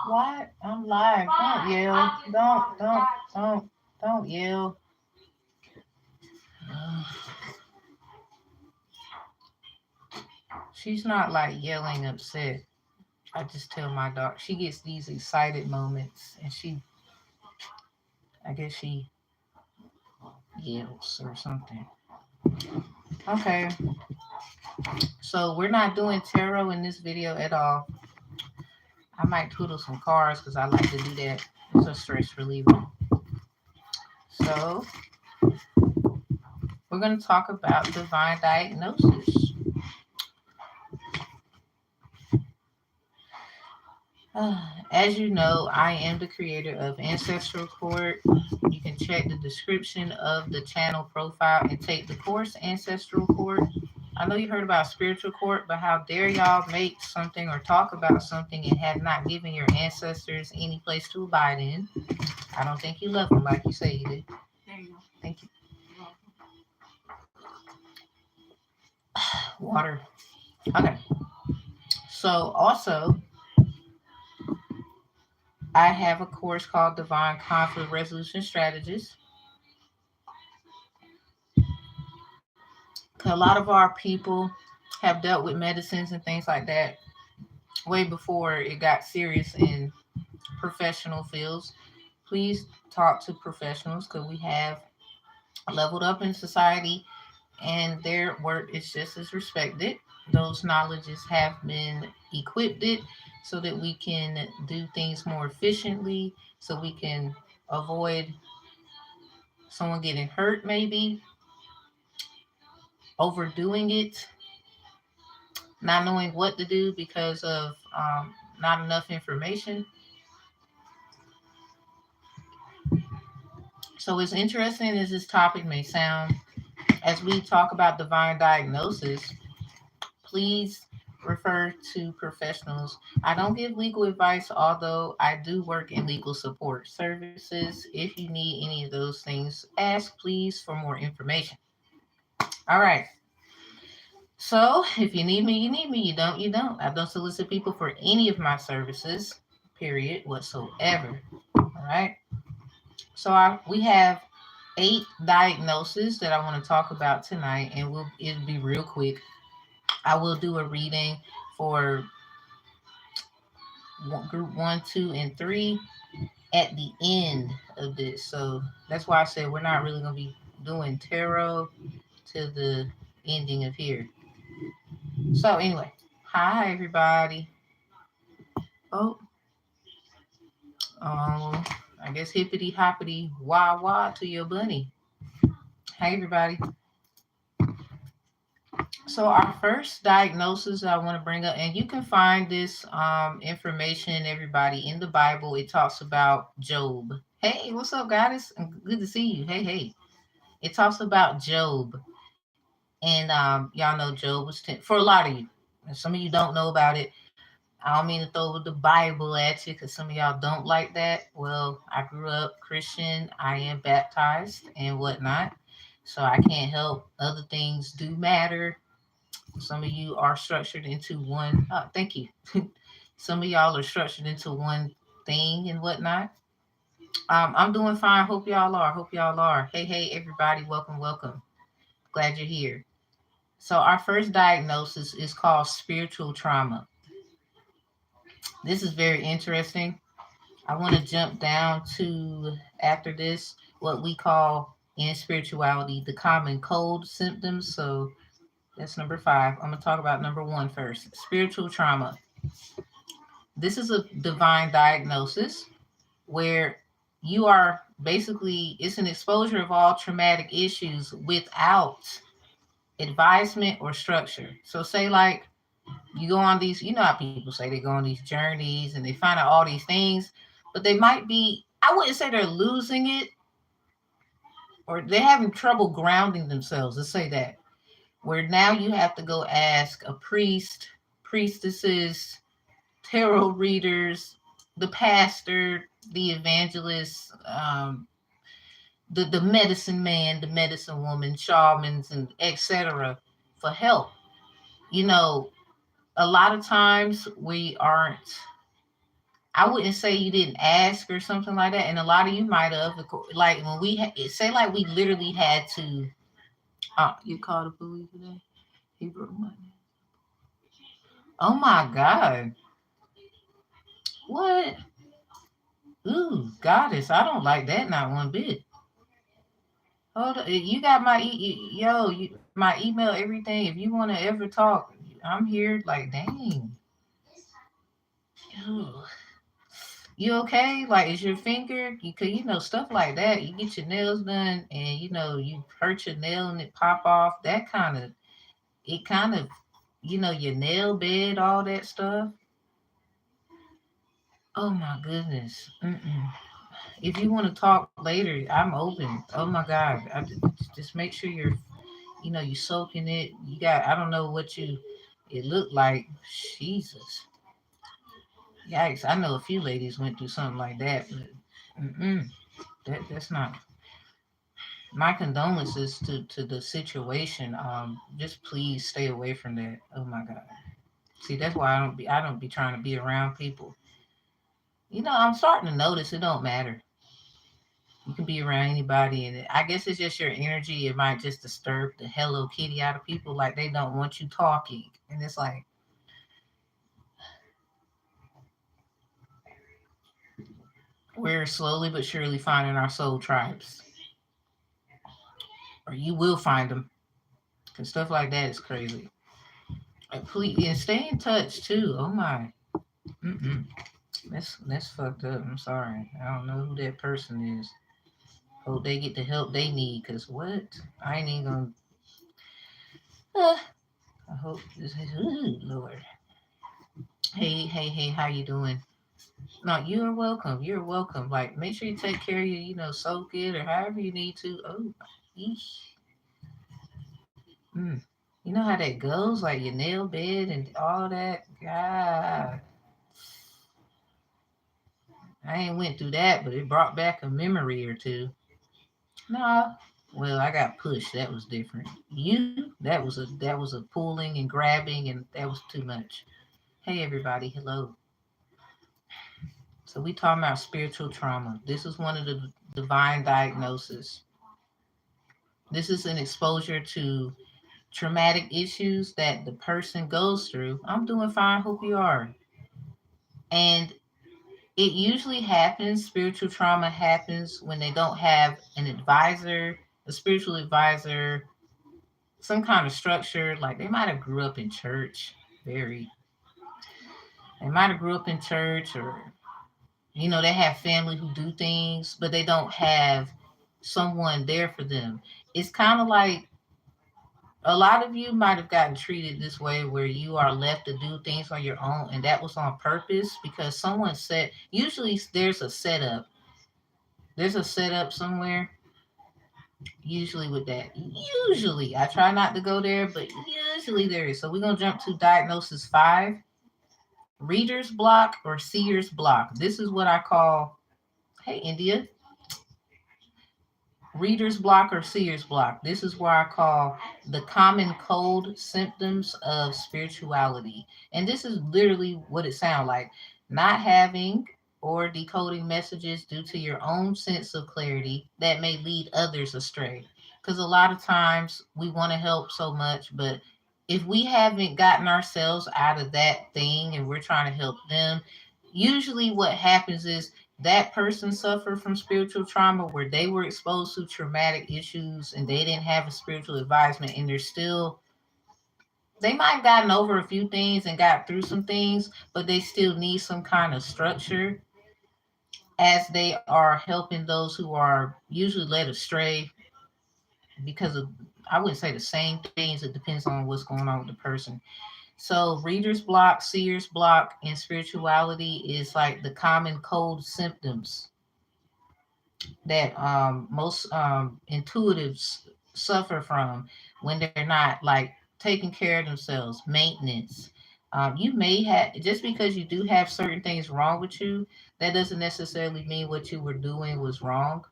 What? I'm live. Don't yell. Don't yell. She's not like yelling upset. I just tell my dog she gets these excited moments and I guess she yells or something. Okay, so we're not doing tarot in this video at all. I might twiddle some cards because I like to do that. It's a stress reliever. So we're going to talk about divine diagnosis. As you know, I am the creator of Ancestral Court. You can check the description of the channel profile and take the course Ancestral Court. I know you heard about spiritual court, but how dare y'all make something or talk about something and have not given your ancestors any place to abide in? I don't think you love them like you say you did. There you go. Thank you. Water. Okay. So also, I have a course called Divine Conflict Resolution Strategies. A lot of our people have dealt with medicines and things like that way before it got serious in professional fields. Please talk to professionals because we have leveled up in society and their work is just as respected. Those knowledges have been equipped so that we can do things more efficiently, so we can avoid someone getting hurt, maybe overdoing it, not knowing what to do because of not enough information. So, as interesting as this topic may sound, as we talk about divine diagnosis, please refer to professionals. I don't give legal advice, although I do work in legal support services. If you need any of those things, ask please for more information. All right. So if you need me, you need me. You don't, you don't. I don't solicit people for any of my services, period, whatsoever. All right. So we have 8 diagnoses that I want to talk about tonight, and it'll be real quick. I will do a reading for group 1, 2, and 3 at the end of this. So that's why I said we're not really going to be doing tarot to the ending of here. So anyway, hi everybody. Oh, I guess hippity hoppity wah wah to your bunny. Hi everybody. So our first diagnosis I want to bring up, and you can find this information, everybody, in the Bible. It talks about Job. Hey, what's up, Goddess? Good to see you. Hey, hey. It talks about Job, and y'all know Job was for a lot of you. And some of you don't know about it. I don't mean to throw the Bible at you because some of y'all don't like that. Well, I grew up Christian. I am baptized and whatnot, so I can't help. Other things do matter. Some of you are structured into one. Oh, thank you. Some of y'all are structured into one thing and whatnot. I'm doing fine. Hope y'all are. Hope y'all are. Hey, hey, everybody. Welcome, welcome. Glad you're here. So, our first diagnosis is called spiritual trauma. This is very interesting. I want to jump down to, after this, what we call in spirituality the common cold symptoms. So, that's number 5. I'm going to talk about number 1 first. Spiritual trauma. This is a divine diagnosis where you are basically, it's an exposure of all traumatic issues without advisement or structure. So say like you go on these, you know how people say they go on these journeys and they find out all these things, but they might be, I wouldn't say they're losing it or they're having trouble grounding themselves. Let's say that. Where now you have to go ask a priest, priestesses, tarot readers, the pastor, the evangelist, the medicine man, the medicine woman, shamans, and etc. for help. You know, a lot of times we aren't. I wouldn't say you didn't ask or something like that, and a lot of you might have. Like when we say, like we literally had to. You called a bully today. He broke my. Oh my God! What? Ooh, goddess! I don't like that not one bit. Hold on, you got my my email, everything. If you want to ever talk, I'm here. Like, dang. Ooh. You okay? Like, is your finger? Cause stuff like that. You get your nails done, and you hurt your nail and it pop off. That kind of, your nail bed, all that stuff. Oh my goodness. Mm-mm. If you want to talk later, I'm open. Oh my God. Just make sure you soaking it. You got. I don't know what it looked like. Jesus. Yikes. I know a few ladies went through something like that, but mm-mm. That's not. My condolences to the situation. Just please stay away from that. Oh my God. See, that's why I don't be trying to be around people. I'm starting to notice it don't matter. You can be around anybody, and I guess it's just your energy. It might just disturb the Hello Kitty out of people, like they don't want you talking, and it's like we're slowly but surely finding our soul tribes, or you will find them, because stuff like that is crazy. Please, and stay in touch too. Oh my. Mm-mm. That's fucked up. I'm sorry. I don't know who that person is. Hope they get the help they need. Cause what? I ain't even gonna. Uh, I hope this is. Ooh, Lord. Hey, hey, hey. How you doing? No, you're welcome. You're welcome. Like, make sure you take care of your, soak it or however you need to. Oh, yeesh. Mm. You know how that goes? Like your nail bed and all that. God, I ain't went through that, but it brought back a memory or two. No. Well, I got pushed. That was different. That was a pulling and grabbing, and that was too much. Hey, everybody. Hello. So we talking about spiritual trauma. This is one of the divine diagnoses. This is an exposure to traumatic issues that the person goes through. I'm doing fine. Hope you are. And it usually happens. Spiritual trauma happens when they don't have an advisor, a spiritual advisor, some kind of structure. Like they might have grew up in church, very. They might have grew up in church, or they have family who do things, but they don't have someone there for them. It's kind of like a lot of you might have gotten treated this way where you are left to do things on your own, and that was on purpose because someone said, usually there's a setup somewhere, usually with that. Usually, I try not to go there, but usually there is. So we're going to jump to diagnosis 5, reader's block or seer's block. This is what I call, hey, India, reader's block or seer's block. This is where I call the common cold symptoms of spirituality. And this is literally what it sounds like: not having or decoding messages due to your own sense of clarity that may lead others astray. Because a lot of times we want to help so much, but if we haven't gotten ourselves out of that thing and we're trying to help them, usually what happens is that person suffered from spiritual trauma where they were exposed to traumatic issues and they didn't have a spiritual advisement, and they might have gotten over a few things and got through some things, but they still need some kind of structure as they are helping those who are usually led astray because of, I wouldn't say the same things, it depends on what's going on with the person. So reader's block, seer's block in spirituality is like the common cold symptoms that most intuitives suffer from when they're not like taking care of themselves, maintenance. You may have, just because you do have certain things wrong with you, that doesn't necessarily mean what you were doing was wrong.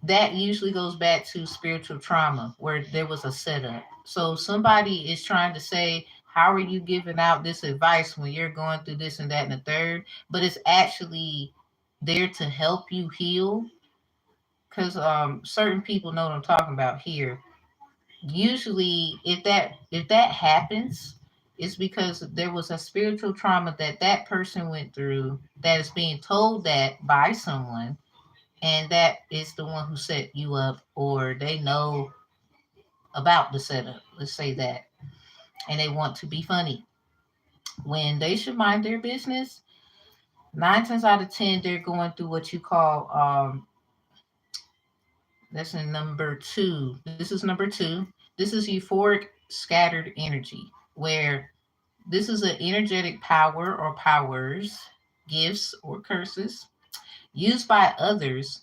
That usually goes back to spiritual trauma where there was a setup. So somebody is trying to say, How are you giving out this advice when you're going through this and that and the third? But it's actually there to help you heal. Because certain people know what I'm talking about here. Usually, if that happens, it's because there was a spiritual trauma that that person went through that is being told that by someone, and that is the one who set you up, or they know about the setup. Let's say that, and they want to be funny when they should mind their business. 9 times out of 10, they're going through what you call that's in number two. This is number two. This is euphoric scattered energy, where this is an energetic power or powers, gifts or curses used by others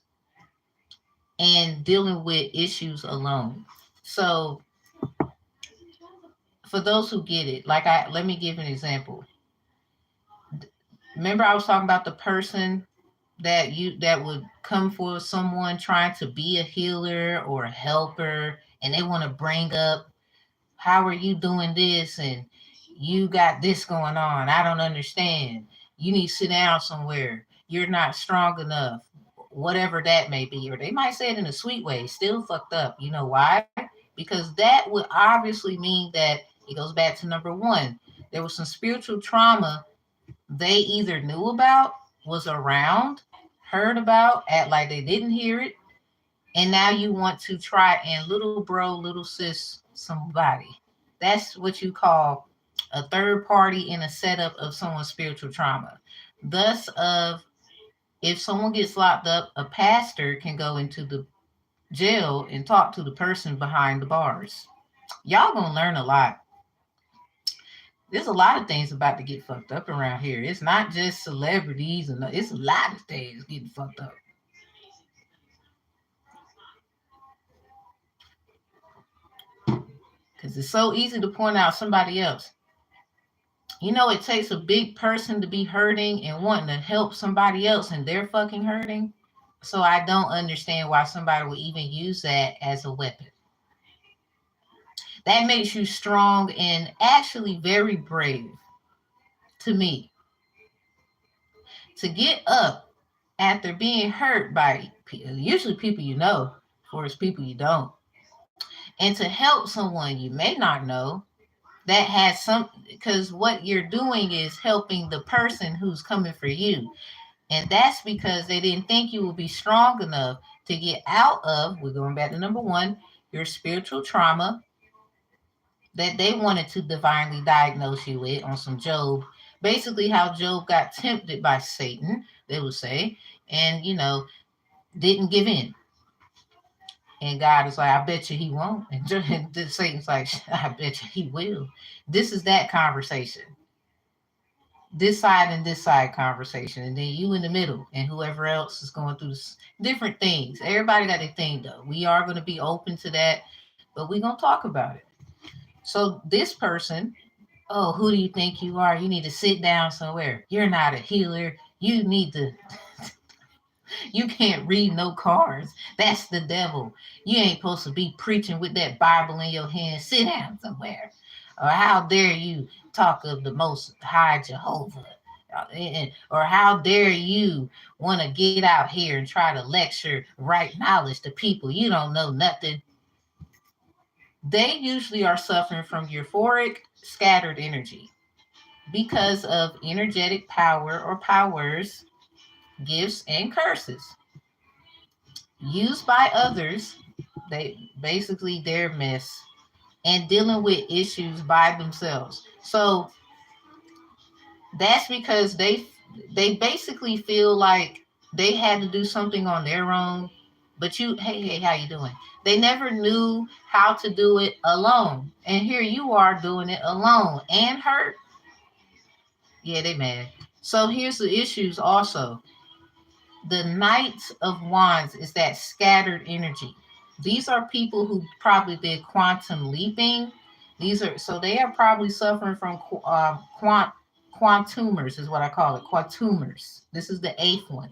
and dealing with issues alone. So for those who get it, let me give an example. Remember I was talking about the person that would come for someone trying to be a healer or a helper, and they want to bring up, how are you doing this, and you got this going on, I don't understand, you need to sit down somewhere, you're not strong enough, whatever that may be. Or they might say it in a sweet way, still fucked up. You know why? Because that would obviously mean that it goes back to number one, there was some spiritual trauma they either knew about, was around, heard about, act like they didn't hear it, and now you want to try and little bro, little sis somebody. That's what you call a third party in a setup of someone's spiritual trauma. Thus, of if someone gets locked up, a pastor can go into the jail and talk to the person behind the bars. Y'all gonna learn a lot. There's a lot of things about to get fucked up around here. It's not just celebrities, and it's a lot of things getting fucked up. Because it's so easy to point out somebody else. You know, it takes a big person to be hurting and wanting to help somebody else, and they're fucking hurting. So I don't understand why somebody would even use that as a weapon. That makes you strong and actually very brave to me. To get up after being hurt by usually people you know, or it's people you don't, and to help someone you may not know that has some, because what you're doing is helping the person who's coming for you. And that's because they didn't think you would be strong enough to get out of, we're going back to number one, your spiritual trauma that they wanted to divinely diagnose you with on some Job. Basically, how Job got tempted by Satan, they would say, and, didn't give in. And God is like, I bet you he won't. And Satan's like, I bet you he will. This is that conversation. This side and this side conversation. And then you in the middle, and whoever else is going through different things. Everybody got a thing, though. We are going to be open to that, but we're going to talk about it. So this person, oh, who do you think you are? You need to sit down somewhere. You're not a healer. You need to You can't read no cards. That's the devil. You ain't supposed to be preaching with that Bible in your hand. Sit down somewhere. Or how dare you talk of the Most High Jehovah? Or how dare you want to get out here and try to lecture right knowledge to people you don't know nothing. They usually are suffering from euphoric scattered energy because of energetic power or powers, gifts, and curses used by others. They basically their mess, and dealing with issues by themselves. So that's because they basically feel like they had to do something on their own. But hey, how you doing? They never knew how to do it alone, and here you are doing it alone and hurt. Yeah, they mad. So here's the issues also. The Knight of Wands is that scattered energy. These are people who probably did quantum leaping. They are probably suffering from quantumers, is what I call it, quantumers. This is the eighth one.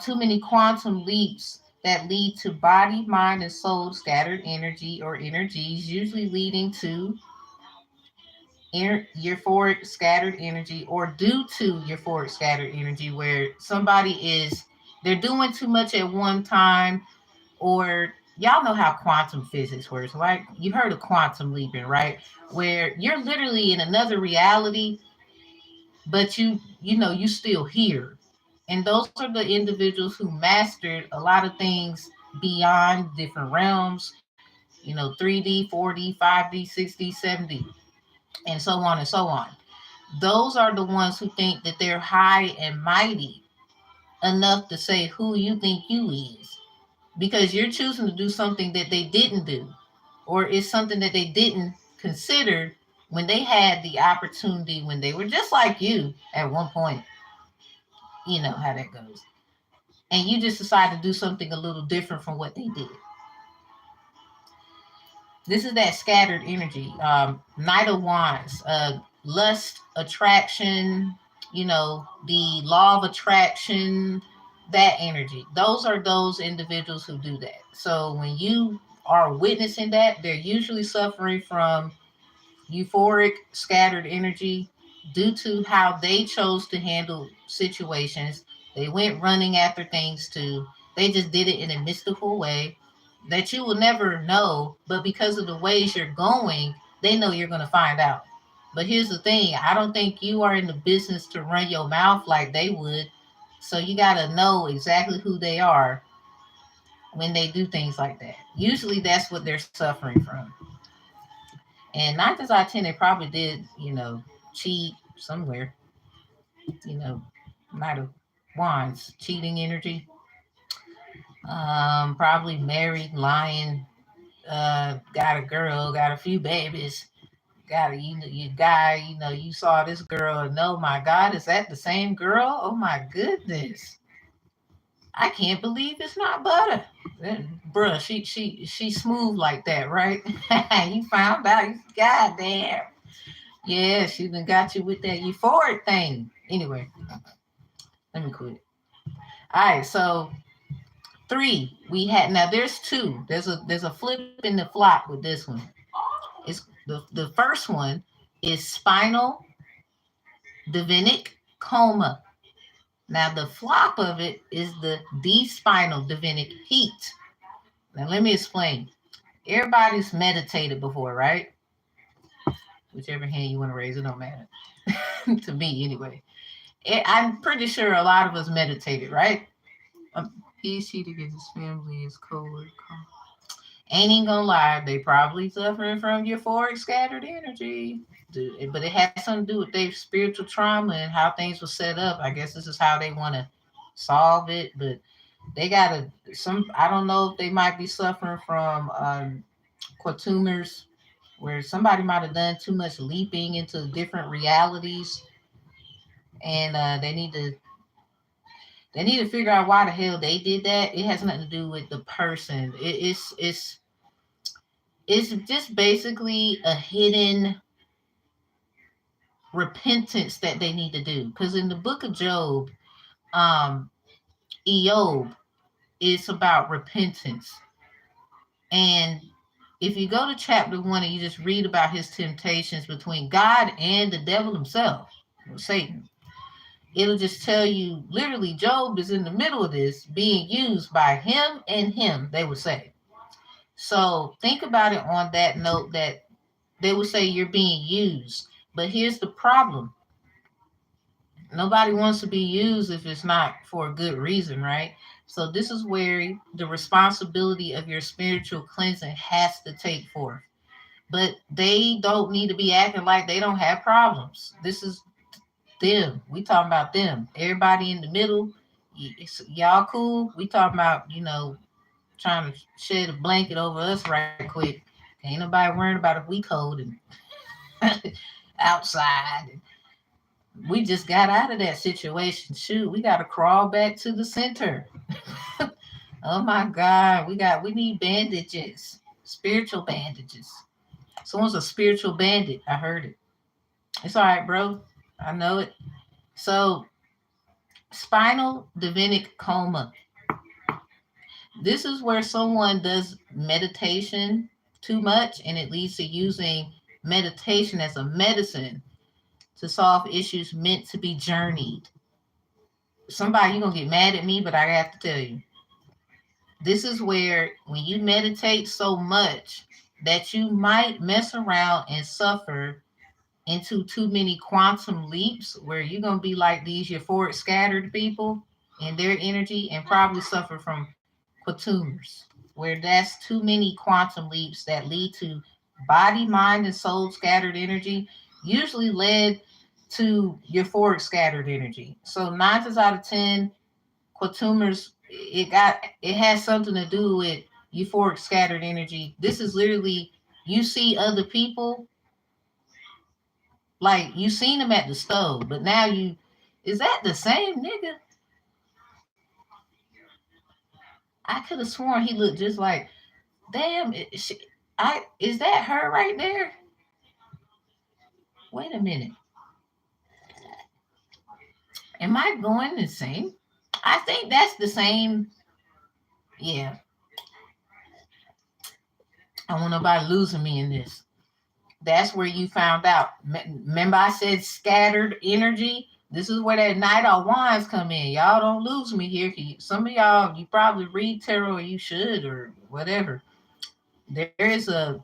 Too many quantum leaps that lead to body, mind, and soul scattered energy or energies, usually leading to euphoric scattered energy, or due to euphoric scattered energy, where somebody is they're doing too much at one time, or y'all know how quantum physics works, right? You heard of quantum leaping, right? Where you're literally in another reality, but you still here. And those are the individuals who mastered a lot of things beyond different realms, 3D, 4D, 5D, 6D, 7D, and so on and so on. Those are the ones who think that they're high and mighty enough to say who you think you is, because you're choosing to do something that they didn't do, or it's something that they didn't consider when they had the opportunity, when they were just like you at one point. You know how that goes. And you just decide to do something a little different from what they did. This is that scattered energy. Knight of Wands, lust, attraction, the law of attraction, that energy. Those are those individuals who do that. So when you are witnessing that, they're usually suffering from euphoric scattered energy due to how they chose to handle situations. They went running after things too. They just did it in a mystical way that you will never know, but because of the ways you're going, they know you're going to find out. But here's the thing, I don't think you are in the business to run your mouth like they would. So you got to know exactly who they are when they do things like that. Usually that's what they're suffering from. And 9 times out of 10, they probably did, cheat somewhere, you know, Knight of Wands, cheating energy. Probably married, lying, got a girl, got a few babies, got a, you guy, you saw this girl, and oh my God, is that the same girl? Oh my goodness. I can't believe it's not butter. Bruh, she smooth like that, right? You found out, god damn. Yeah, she done got you with that euphoric thing. Anyway, let me quit. All right, so three we had. Now there's two. There's a flip in the flop with this one. It's the first one is spinal divinic coma. Now the flop of it is the D-spinal divinic heat. Now let me explain. Everybody's meditated before, right? Whichever hand you want to raise, it don't matter. To me, anyway. I'm pretty sure a lot of us meditated, right? He's cheating against his family, his co-worker. Ain't even gonna lie, they probably suffering from euphoric scattered energy. But it has something to do with their spiritual trauma and how things were set up. I guess this is how they want to solve it. But they gotta I don't know if they might be suffering from tumors, where somebody might have done too much leaping into different realities, and they need to figure out why the hell they did that. It has nothing to do with the person. It's just basically a hidden repentance that they need to do. Because in the book of Job, Eob, it's about repentance. And if you go to chapter 1 and you just read about his temptations between God and the devil himself, Satan, it'll just tell you literally Job is in the middle of this, being used by him and him, they would say. So think about it on that note, that they would say you're being used. But here's the problem. Nobody wants to be used if it's not for a good reason, right? So this is where the responsibility of your spiritual cleansing has to take forth. But they don't need to be acting like they don't have problems. This is them. We talking about them. Everybody in the middle, y'all cool. We talking about, trying to shed a blanket over us right quick. Ain't nobody worrying about if we cold and outside. We just got out of that situation. Shoot, we got to crawl back to the center. Oh my God, we need bandages, spiritual bandages. Someone's a spiritual bandit. I heard it. It's all right, bro. I know it. So, spinal divinic coma. This is where someone does meditation too much, and it leads to using meditation as a medicine to solve issues meant to be journeyed. Somebody, you're going to get mad at me, but I have to tell you, this is where when you meditate so much that you might mess around and suffer into too many quantum leaps where you're going to be like these euphoric scattered people in their energy and probably suffer from tumors, where that's too many quantum leaps that lead to body, mind, and soul scattered energy, usually led to euphoric scattered energy. So 9 times out of 10, tumors, it has something to do with euphoric scattered energy. This is literally, you see other people, like you seen them at the stove, but now you, is that the same nigga? I could have sworn he looked just like, damn, is that her right there? Wait a minute. Am I going insane? I think that's the same. Yeah. I want nobody losing me in this. That's where you found out. Remember I said scattered energy? This is where that Knight of Wands come in. Y'all don't lose me here. Some of y'all, you probably read tarot, or you should, or whatever. There is a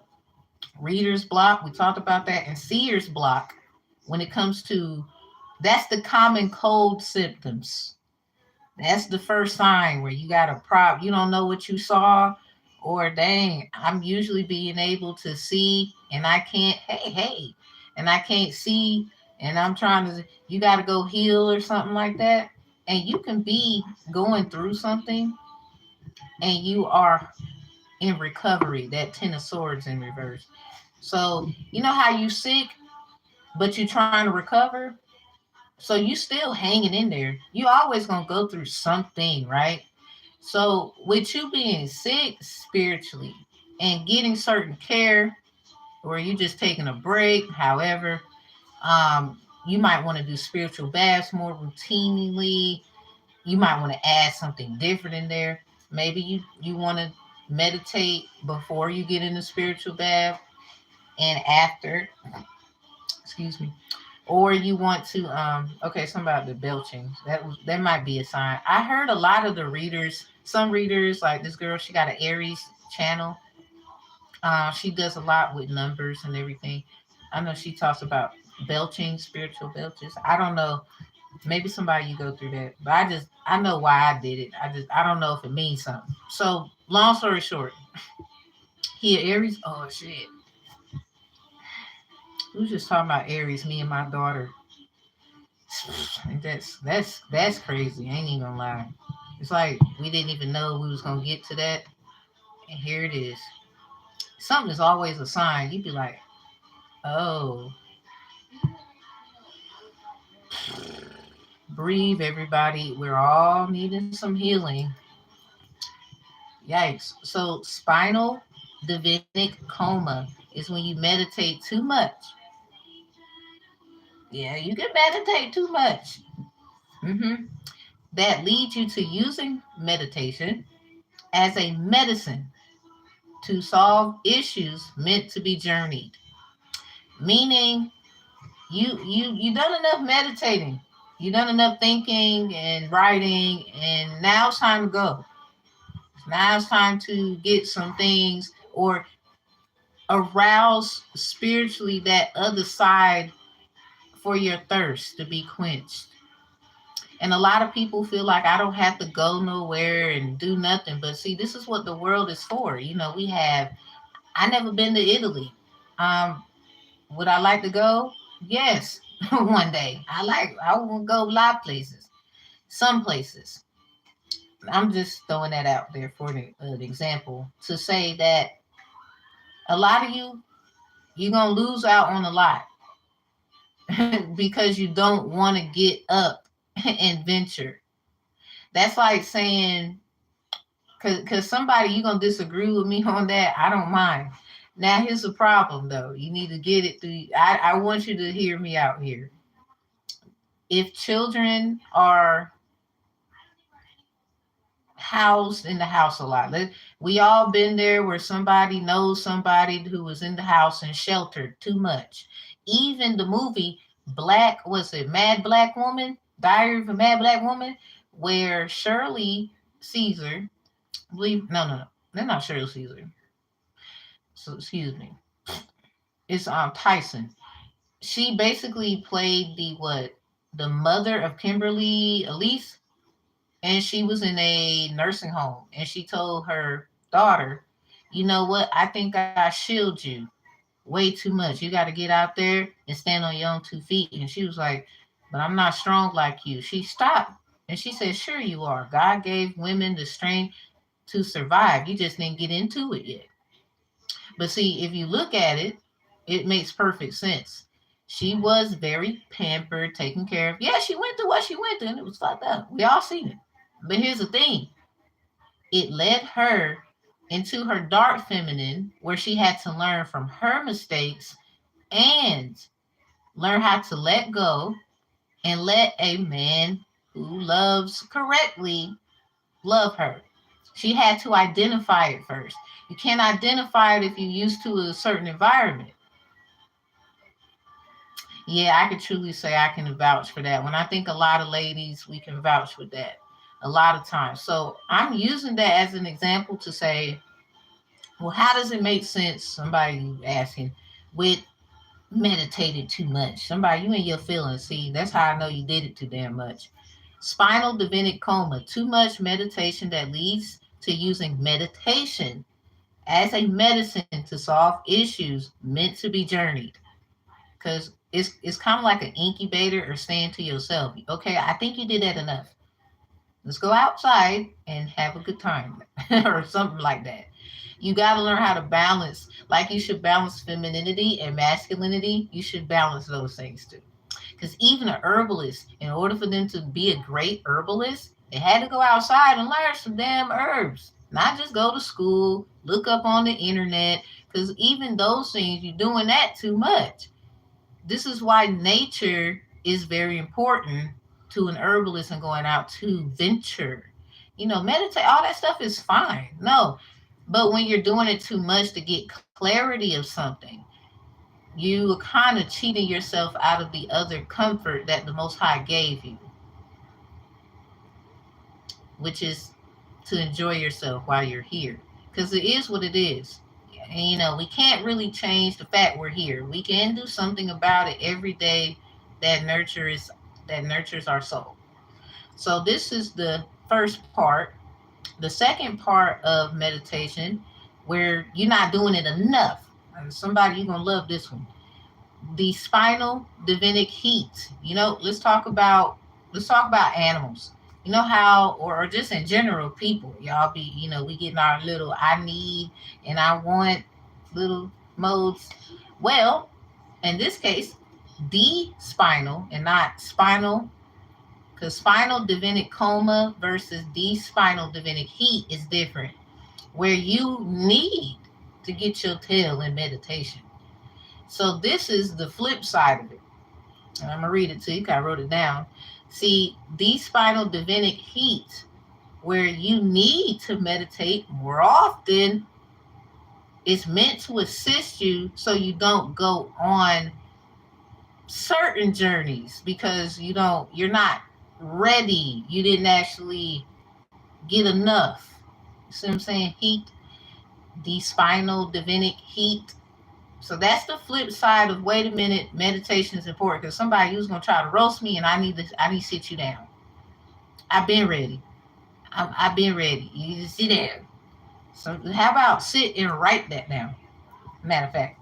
reader's block. We talked about that, and seer's block when it comes to, that's the common cold symptoms. That's the first sign where you got a problem. You don't know what you saw, or dang, I'm usually being able to see and I can't, hey, and I can't see, and I'm trying to, you got to go heal or something like that. And you can be going through something and you are in recovery, that 10 of swords in reverse. So, you know how you sick, but you're trying to recover? So you still hanging in there. You always gonna go through something, right? So with you being sick spiritually and getting certain care, or you just taking a break, however, you might want to do spiritual baths more routinely. You might want to add something different in there. Maybe you want to meditate before you get in the spiritual bath and after. Excuse me. Or you want to okay, something about the belching, that might be a sign. I heard a lot of the readers, some readers, like this girl, she got an Aries channel. She does a lot with numbers and everything. I know she talks about belching, spiritual belches. I don't know, maybe somebody you go through that, but I know why I did it. I don't know if it means something. So long story short, here Aries, oh shit, we was just talking about Aries, me and my daughter. That's crazy. I ain't even gonna lie. It's like we didn't even know we was gonna get to that, and here it is. Something is always a sign. You'd be like, oh, breathe, everybody. We're all needing some healing. Yikes. So spinal divinity coma is when you meditate too much. Yeah, you can meditate too much. Mm-hmm. That leads you to using meditation as a medicine to solve issues meant to be journeyed. Meaning you done enough meditating. You done enough thinking and writing, and now it's time to go. Now it's time to get some things, or arouse spiritually that other side for your thirst to be quenched. And a lot of people feel like I don't have to go nowhere and do nothing. But see, this is what the world is for. You know, I never been to Italy. Um, would I like to go? Yes, one day. I want to go a lot of places. Some places. I'm just throwing that out there for an example to say that a lot of you're going to lose out on a lot because you don't want to get up and venture. That's like saying, because somebody, you're going to disagree with me on that. I don't mind. Now, here's the problem, though. You need to get it through. I want you to hear me out here. If children are housed in the house a lot. We all been there where somebody knows somebody who was in the house and sheltered too much. Even the movie Black, was it Mad Black Woman? Diary of a Mad Black Woman, where Shirley Caesar, believe no, they're not Shirley Caesar. So excuse me. It's Tyson. She basically played the what? The mother of Kimberly Elise, and she was in a nursing home, and she told her daughter, you know what, I think I shield you way too much. You got to get out there and stand on your own 2 feet. And she was like, but I'm not strong like you. She stopped and she said, sure you are. God gave women the strength to survive. You just didn't get into it yet. But see, if you look at it, it makes perfect sense. She was very pampered, taken care of. Yeah, she went through what she went through, and it was fucked up. We all seen it. But here's the thing, it led her into her dark feminine, where she had to learn from her mistakes and learn how to let go and let a man who loves correctly love her. She had to identify it first. You can't identify it if you're used to a certain environment. Yeah, I could truly say I can vouch for that. When I think a lot of ladies, we can vouch for that a lot of times. So I'm using that as an example to say, well, how does it make sense? Somebody asking, with meditated too much. Somebody, you in your feelings. See, that's how I know you did it too damn much. Spinal divinity coma, too much meditation that leads to using meditation as a medicine to solve issues meant to be journeyed. Because it's kind of like an incubator or saying to yourself, okay, I think you did that enough. Let's go outside and have a good time or something like that. You got to learn how to balance, like you should balance femininity and masculinity. You should balance those things too. Because even a herbalist, in order for them to be a great herbalist, they had to go outside and learn some damn herbs. Not just go to school, look up on the internet, because even those things, you're doing that too much. This is why nature is very important to an herbalist and going out to venture. Meditate, all that stuff is fine. No, but when you're doing it too much to get clarity of something, you are kind of cheating yourself out of the other comfort that the Most High gave you, which is to enjoy yourself while you're here. Because it is what it is. And, we can't really change the fact we're here. We can do something about it every day that nurtures our soul. So this is the first part. The second part of meditation, where you're not doing it enough. Somebody, you're gonna love this one. The spinal divinic heat. Let's talk about animals. You know how, or just in general, people, y'all be, we getting our little I need and I want little modes. Well, in this case, the spinal and not spinal, because spinal divinic coma versus the spinal divinic heat is different, where you need to get your tail in meditation. So this is the flip side of it. And I'm gonna read it to you, 'cause I wrote it down. See, the spinal divinic heat, where you need to meditate more often, is meant to assist you so you don't go on certain journeys because you're not ready. You didn't actually get enough. You see what I'm saying? Heat, the spinal divinic heat. So that's the flip side of, wait a minute, meditation is important, because somebody who's gonna try to roast me and I need to sit you down. I've been ready. I've been ready. You need to sit down. So how about sit and write that down? Matter of fact.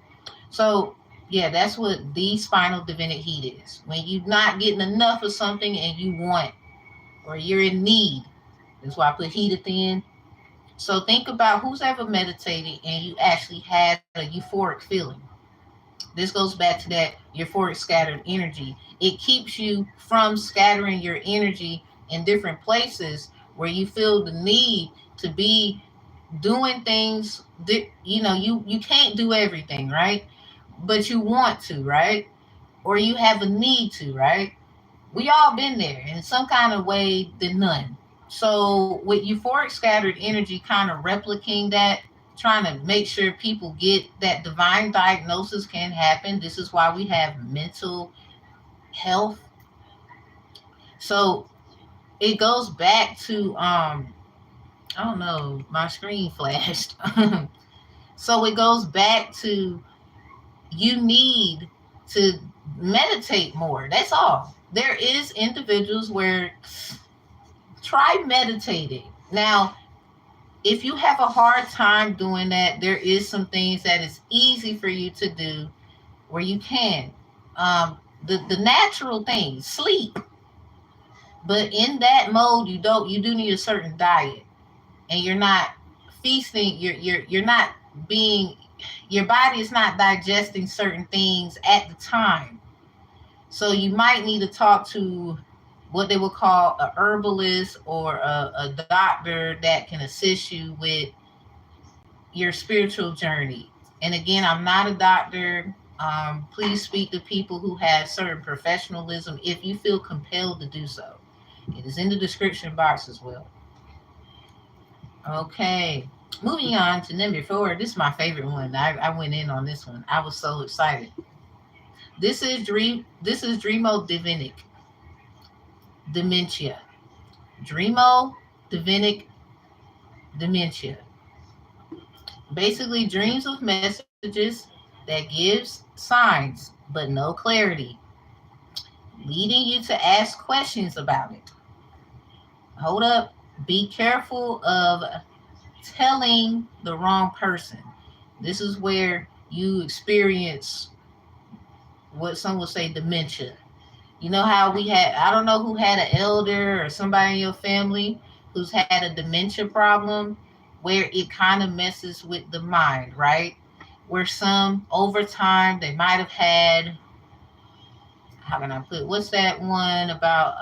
So yeah, that's what the spinal divinic heat is. When you're not getting enough of something and you want, or you're in need. That's why I put heat at the end. So think about who's ever meditated and you actually had a euphoric feeling. This goes back to that euphoric scattered energy. It keeps you from scattering your energy in different places where you feel the need to be doing things that, you can't do everything, right? But you want to, right? Or you have a need to, right? We all been there in some kind of way than none. So with euphoric scattered energy kind of replicating that, trying to make sure people get that divine diagnosis can happen. This is why we have mental health. So it goes back to I don't know, my screen flashed. So it goes back to you need to meditate more. That's all. There is individuals where try meditating. Now, if you have a hard time doing that, there is some things that is easy for you to do where you can. The natural things, sleep. But in that mode, you do need a certain diet, and you're not feasting. You're not being. Your body is not digesting certain things at the time. So you might need to talk to what they would call a herbalist or a doctor that can assist you with your spiritual journey. And again, I'm not a doctor. Please speak to people who have certain professionalism if you feel compelled to do so. It is in the description box as well. Okay, moving on to number 4. This is my favorite one. I went in on this one. I was so excited. This is dream. This is dreamo dementia. Dreamo dementia. Basically, dreams of messages that gives signs but no clarity, leading you to ask questions about it. Hold up. Be careful of telling the wrong person. This is where you experience what some would say dementia. You know how we had, I don't know who had an elder or somebody in your family who's had a dementia problem where it kind of messes with the mind, right? Where some over time they might have had, how can I put, what's that one about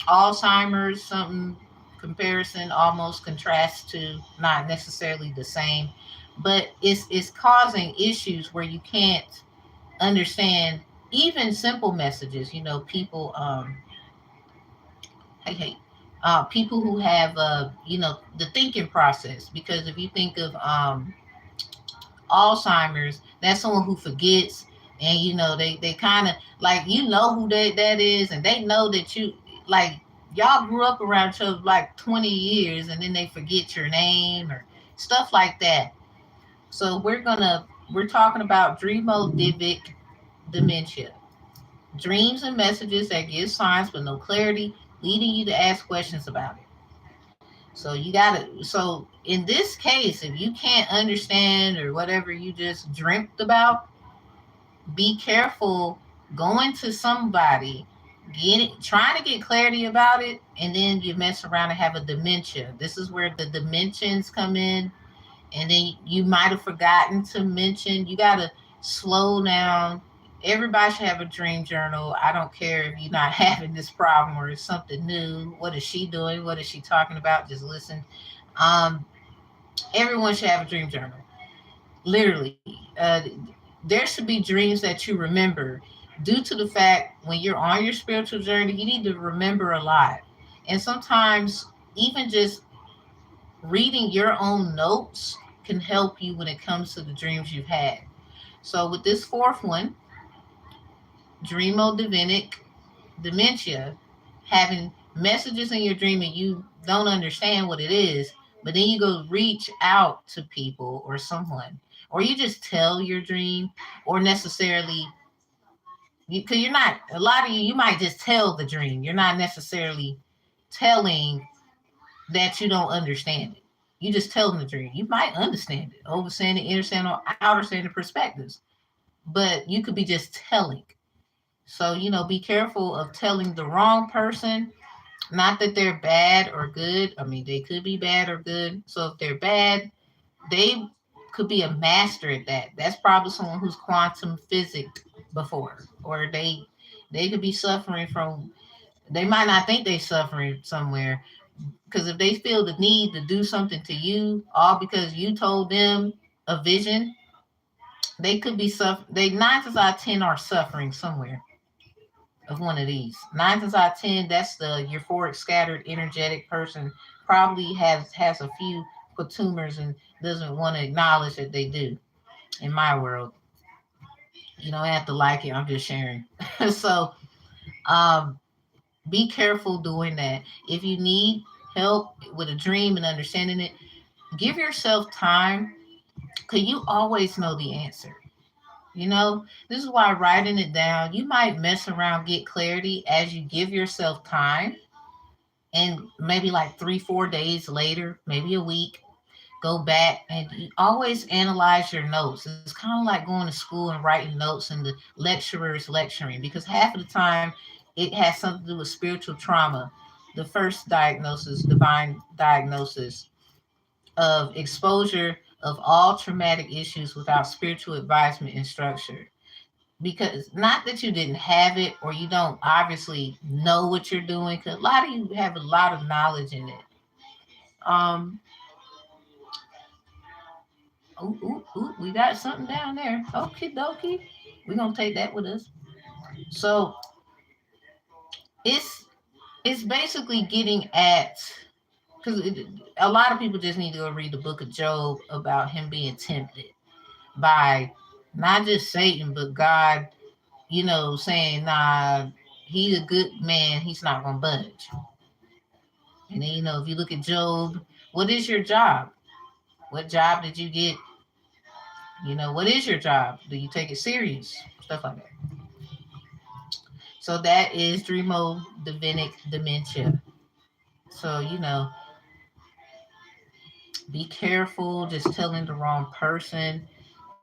Alzheimer's, something comparison almost contrasts to, not necessarily the same, but it's causing issues where you can't understand even simple messages. You know, people hey, people who have the thinking process, because if you think of Alzheimer's, that's someone who forgets, and they kind of like, who that is, and they know that you, like, y'all grew up around each other like 20 years, and then they forget your name or stuff like that. So we're talking about dreamodic dementia. Dreams and messages that give signs but no clarity, leading you to ask questions about it. So you gotta. So in this case, if you can't understand or whatever you just dreamt about, be careful going to somebody, trying to get clarity about it, and then you mess around and have a dementia. This is where the dimensions come in, and then you might have forgotten to mention. You gotta slow down. Everybody should have a dream journal. I don't care if you're not having this problem or it's something new. What is she doing? What is she talking about? Just listen. Um, Everyone should have a dream journal. Literally, there should be dreams that you remember, due to the fact when you're on your spiritual journey, you need to remember a lot. And sometimes even just reading your own notes can help you when it comes to the dreams you've had. So with this fourth one, dreamodivinic dementia, having messages in your dream and you don't understand what it is, but then you go reach out to people or someone, or you just tell your dream, or necessarily, because you're not, a lot of you might just tell the dream. You're not necessarily telling that you don't understand it. You just tell them the dream. You might understand it, overstanding, understanding, or outerstanding perspectives, but you could be just telling. So, be careful of telling the wrong person. Not that they're bad or good. I mean, they could be bad or good. So if they're bad, they could be a master at that. That's probably someone who's quantum physics before, or they could be suffering from. They might not think they're suffering somewhere, because if they feel the need to do something to you, all because you told them a vision, they could be suffering. They 9 times out of 10 are suffering somewhere of one of these. 9 times out of 10, that's the euphoric, scattered, energetic person. Probably has a few tumors and doesn't want to acknowledge that they do. In my world, you don't have to like it. I'm just sharing. So, um, be careful doing that. If you need help with a dream and understanding it, give yourself time because you always know the answer. This is why writing it down, you might mess around, get clarity as you give yourself time. And maybe like 3, 4 days later, maybe a week, go back and you always analyze your notes. It's kind of like going to school and writing notes and the lecturer is lecturing because half of the time it has something to do with spiritual trauma. The first diagnosis, divine diagnosis of exposure of all traumatic issues without spiritual advisement and structure. Because not that you didn't have it or you don't obviously know what you're doing, because a lot of you have a lot of knowledge in it. Um, we got something down there. Okie dokie. We're gonna take that with us. So it's it's basically getting at because a lot of people just need to go read the book of Job about him being tempted by not just Satan but God. Saying nah, he's a good man. He's not gonna budge. And then if you look at Job, what is your job? What job did you get? What is your job? Do you take it serious? Stuff like that. So that is dreamo-divinic dementia. So, be careful just telling the wrong person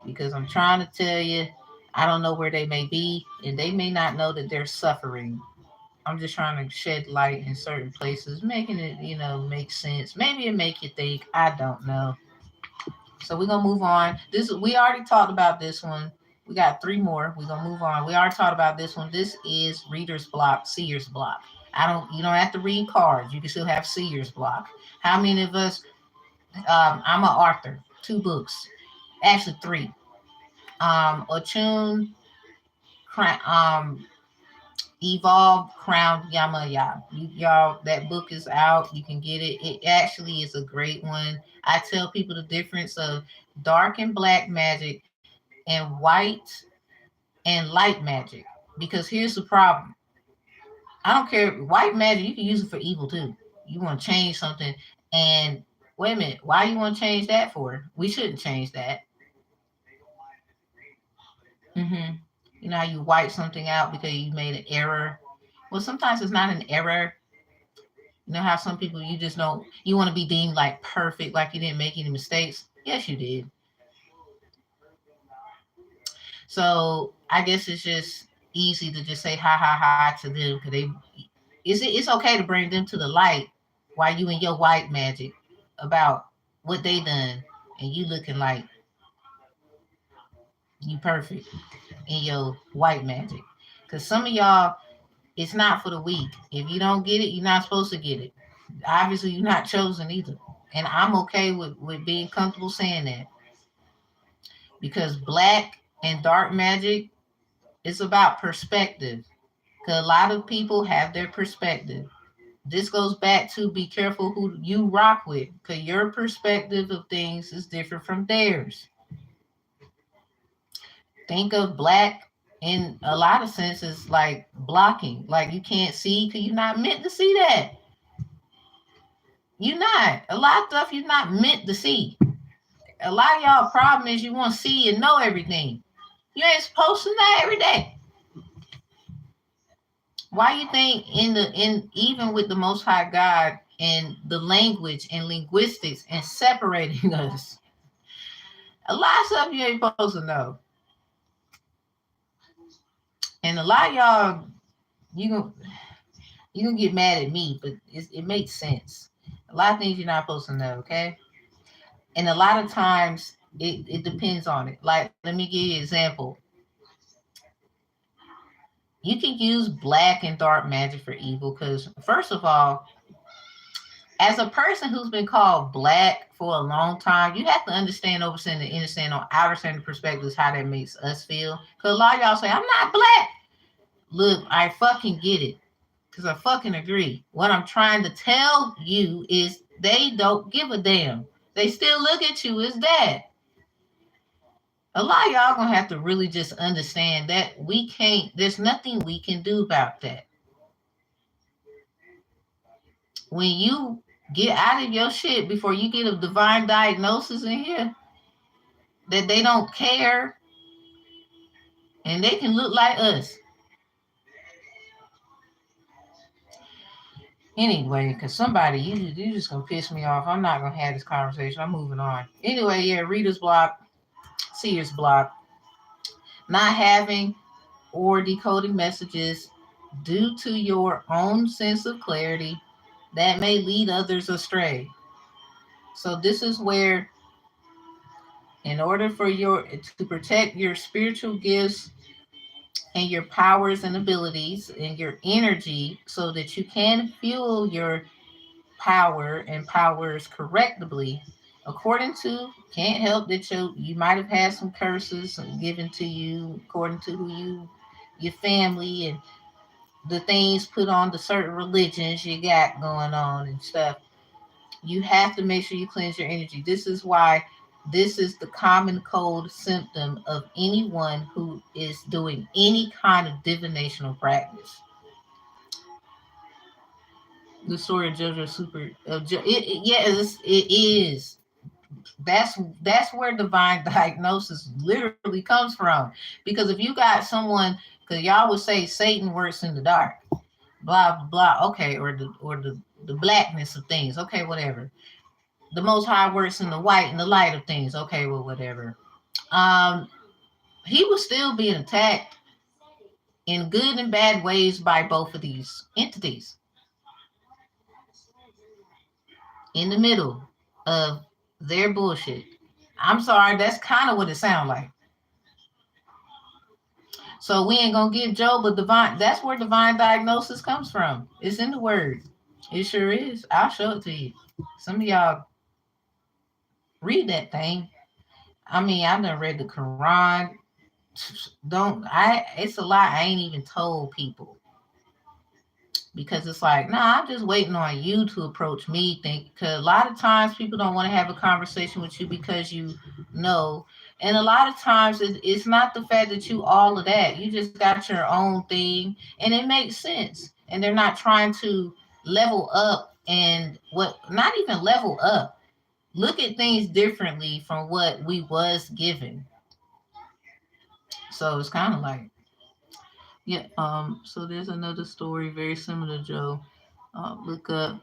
because I'm trying to tell you, I don't know where they may be and they may not know that they're suffering. I'm just trying to shed light in certain places, making it, make sense. Maybe it make you think. I don't know. So we're gonna move on. We already talked about this one. We got 3 more. We're gonna move on. We already talked about this one. This is reader's block, seer's block. You don't have to read cards. You can still have seer's block. How many of us? I'm an author. 2 books, actually 3. Ochun, Evolve, Crown Yamaya. Y'all, that book is out. You can get it. It actually is a great one. I tell people the difference of dark and black magic and white and light magic. Because here's the problem. I don't care. White magic, you can use it for evil too. You want to change something. And wait a minute. Why you want to change that for? We shouldn't change that. Mm-hmm. How you wipe something out because you made an error. Well, sometimes it's not an error. How some people you just don't you want to be deemed like perfect, like you didn't make any mistakes. Yes, you did. So I guess it's just easy to just say ha ha ha to them because it's okay to bring them to the light while you in your white magic about what they done and you looking like you perfect in your white magic. Because some of y'all, it's not for the weak. If you don't get it, you're not supposed to get it. Obviously, you're not chosen either. And I'm okay with being comfortable saying that. Because black and dark magic is about perspective. Because a lot of people have their perspective. This goes back to be careful who you rock with. Because your perspective of things is different from theirs. Think of black in a lot of senses like blocking. Like you can't see because you're not meant to see that. You're not. A lot of stuff you're not meant to see. A lot of y'all problem is you want to see and know everything. You ain't supposed to know every day. Why you think in even with the Most High God and the language and linguistics and separating us, a lot of stuff you ain't supposed to know. And a lot of y'all, you gonna get mad at me, but it makes sense. A lot of things you're not supposed to know, okay? And a lot of times it depends on it. Like, let me give you an example. You can use black and dark magic for evil because, first of all, as a person who's been called black for a long time, you have to understand, overstand, and understand on our standard perspectives how that makes us feel. Because a lot of y'all say, I'm not black. Look, I fucking get it. Because I fucking agree. What I'm trying to tell you is they don't give a damn. They still look at you as that. A lot of y'all gonna have to really just understand that we can't, there's nothing we can do about that. When you get out of your shit before you get a divine diagnosis in here, that they don't care and they can look like us. Anyway, because somebody, you just gonna piss me off. I'm not gonna have this conversation. I'm moving on. Anyway, yeah, reader's block, seer's block, not having or decoding messages due to your own sense of clarity that may lead others astray. So this is where, in order for your to protect your spiritual gifts and your powers and abilities and your energy so that you can fuel your power and powers correctably, according to, can't help that you might have had some curses given to you according to who your family and the things put on the certain religions you got going on and stuff. You have to make sure you cleanse your energy. This is why this is the common cold symptom of anyone who is doing any kind of divinational practice. The story of JoJo Super, yes, it is. That's where divine diagnosis literally comes from. Because if you got someone, because y'all would say Satan works in the dark, blah blah blah. Okay, or the blackness of things. Okay, whatever. The Most High works in the white and the light of things. Okay, well, whatever. Um, he was still being attacked in good and bad ways by both of these entities in the middle of their bullshit. I'm sorry, that's kind of what it sounds like. So we ain't gonna give Job a divine. That's where divine diagnosis comes from. It's in the word. It sure is. I'll show it to you. Some of y'all read that thing. I mean, I done read the Quran. Don't I? It's a lot I ain't even told people because it's like, nah, I'm just waiting on you to approach me. Think because a lot of times people don't want to have a conversation with you because you know, and a lot of times it's not the fact that you all of that. You just got your own thing, and it makes sense. And they're not trying to level up and what, not even level up. Look at things differently from what we was given. So it's kind of like, yeah. So there's another story very similar to Joe. Look up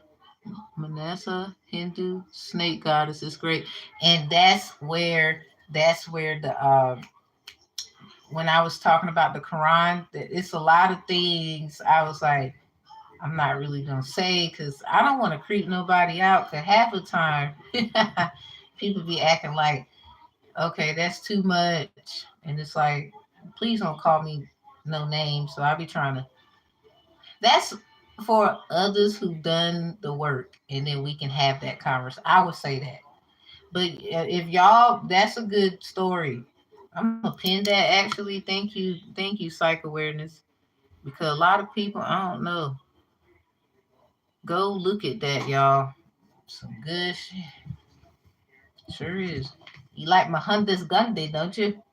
Manasseh Hindu snake goddess is great, and that's where the when I was talking about the Quran, it's a lot of things I was like, I'm not really gonna say because I don't want to creep nobody out. Cause half the time people be acting like, okay, that's too much, and it's like, please don't call me no name. So I be trying to. That's for others who've done the work, and then we can have that conversation. I would say that. But if y'all, that's a good story. I'm gonna pin that actually. Thank you, psych awareness, because a lot of people, I don't know. Go look at that, y'all. Some good shit. Sure is. You like Mahandas Gandhi, don't you?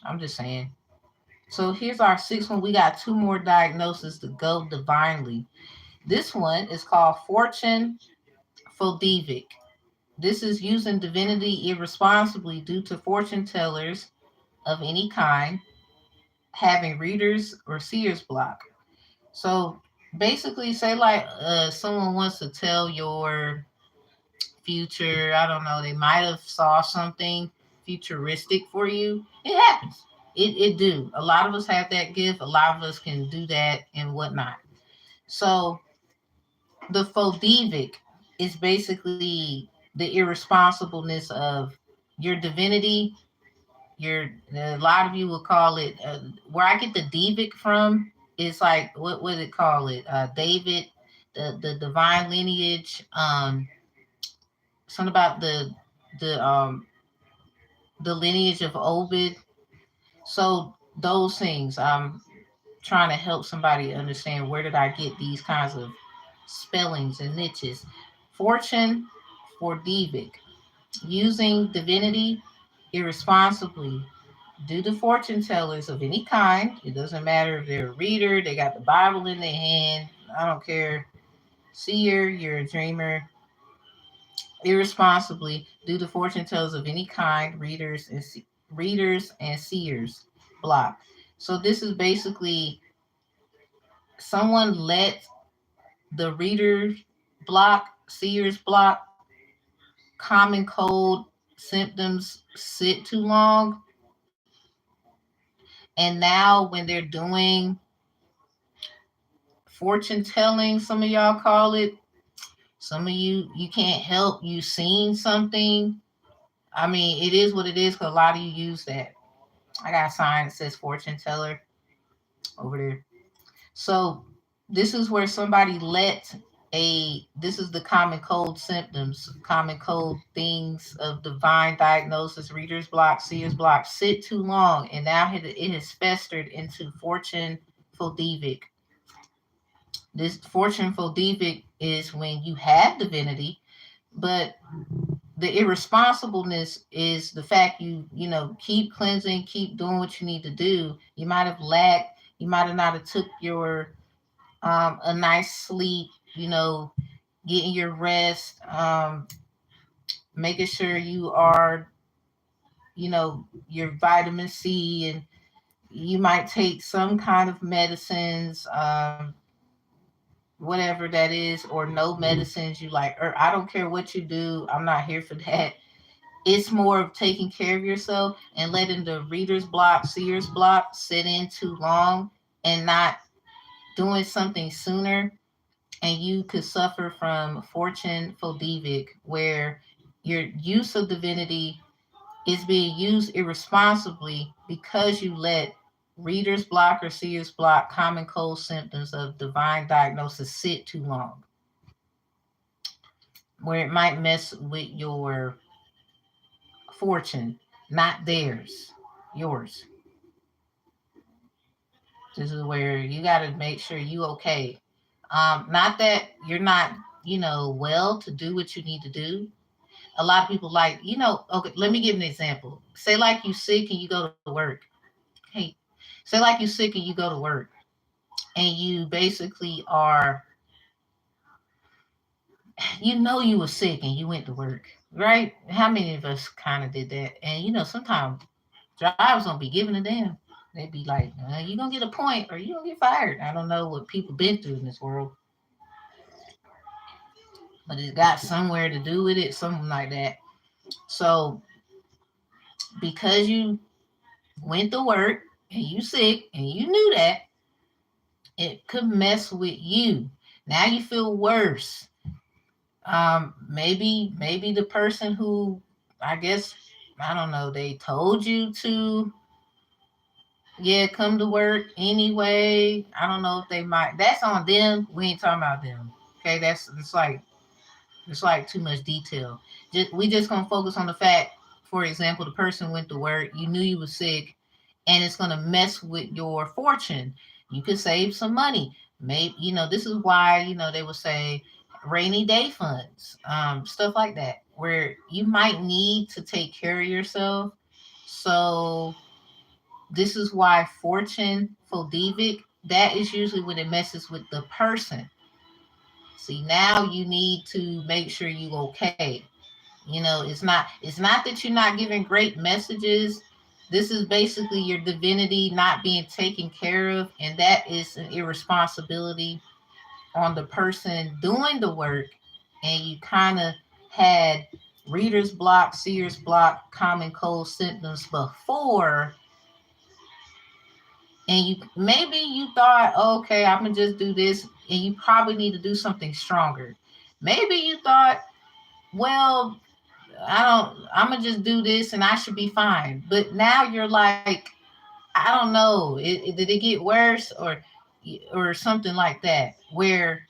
I'm just saying. So here's our sixth one. We got two more diagnoses to go divinely. This one is called Fortune Phodivic. This is using divinity irresponsibly due to fortune tellers of any kind having readers or seers block. So basically, say like someone wants to tell your future. I don't know. They might have saw something futuristic for you. It happens. It do. A lot of us have that gift. A lot of us can do that and whatnot. So the Phodivic is basically the irresponsibleness of your divinity. Your A lot of you will call it where I get the Devic from is like what would it call it? David, the divine lineage. Something about the lineage of Obed. So those things. trying to help somebody understand where did I get these kinds of spellings and niches. Fortune for Divic. Using divinity irresponsibly due to fortune tellers of any kind. It doesn't matter if they're a reader, they got the Bible in their hand. I don't care. Seer, you're a dreamer. Irresponsibly due to fortune tellers of any kind, readers and seers block. So this is basically someone let the reader block, seers block, common cold symptoms sit too long. And now when they're doing fortune telling, some of y'all call it, some of you can't help you seeing something. I mean, it is what it is because a lot of you use that. I got a sign that says fortune teller over there. So this is where somebody let this is the common cold symptoms, common cold things of divine diagnosis, reader's block, seer's block, sit too long, and now it has festered into fortune fuldevic. This fortune fuldevic is when you have divinity, but the irresponsibleness is the fact keep cleansing, keep doing what you need to do. You might have lacked, you might have not have took your a nice sleep, getting your rest, making sure you are, your vitamin C, and you might take some kind of medicines, whatever that is, or no medicines you like, or I don't care what you do. I'm not here for that. It's more of taking care of yourself and letting the reader's block, seer's block sit in too long and not doing something sooner, and you could suffer from fortune fuldevic, where your use of divinity is being used irresponsibly because you let reader's block or seer's block, common cold symptoms of divine diagnosis, sit too long, where it might mess with your fortune, not theirs, yours. This is where you got to make sure you okay. Not that you're not, well to do what you need to do. A lot of people like, okay, let me give an example. Say like you sick and you go to work. Hey, say like you sick and you go to work and you basically are, you were sick and you went to work, right? How many of us kind of did that? And sometimes drivers don't be giving a damn. They be like, you gonna get a point or you gonna get fired. I don't know what people been through in this world, but it got somewhere to do with it, something like that. So because you went to work and you sick and you knew that, it could mess with you. Now you feel worse. Maybe the person who, I guess, I don't know, they told you to, yeah, come to work anyway. I don't know if they might. That's on them. We ain't talking about them. Okay, it's like too much detail. We just gonna focus on the fact. For example, the person went to work. You knew you were sick, and it's gonna mess with your fortune. You could save some money. Maybe this is why they would say rainy day funds, stuff like that, where you might need to take care of yourself. So this is why fortune fuldevic, that is usually when it messes with the person. See, now you need to make sure you okay. It's not that you're not giving great messages. This is basically your divinity not being taken care of, and that is an irresponsibility on the person doing the work. And you kind of had reader's block, seer's block, common cold symptoms before, and you thought, okay, I'm gonna just do this, and you probably need to do something stronger. Maybe you thought, well, I'm gonna just do this and I should be fine. But now you're like, I don't know, did it get worse, or something like that, where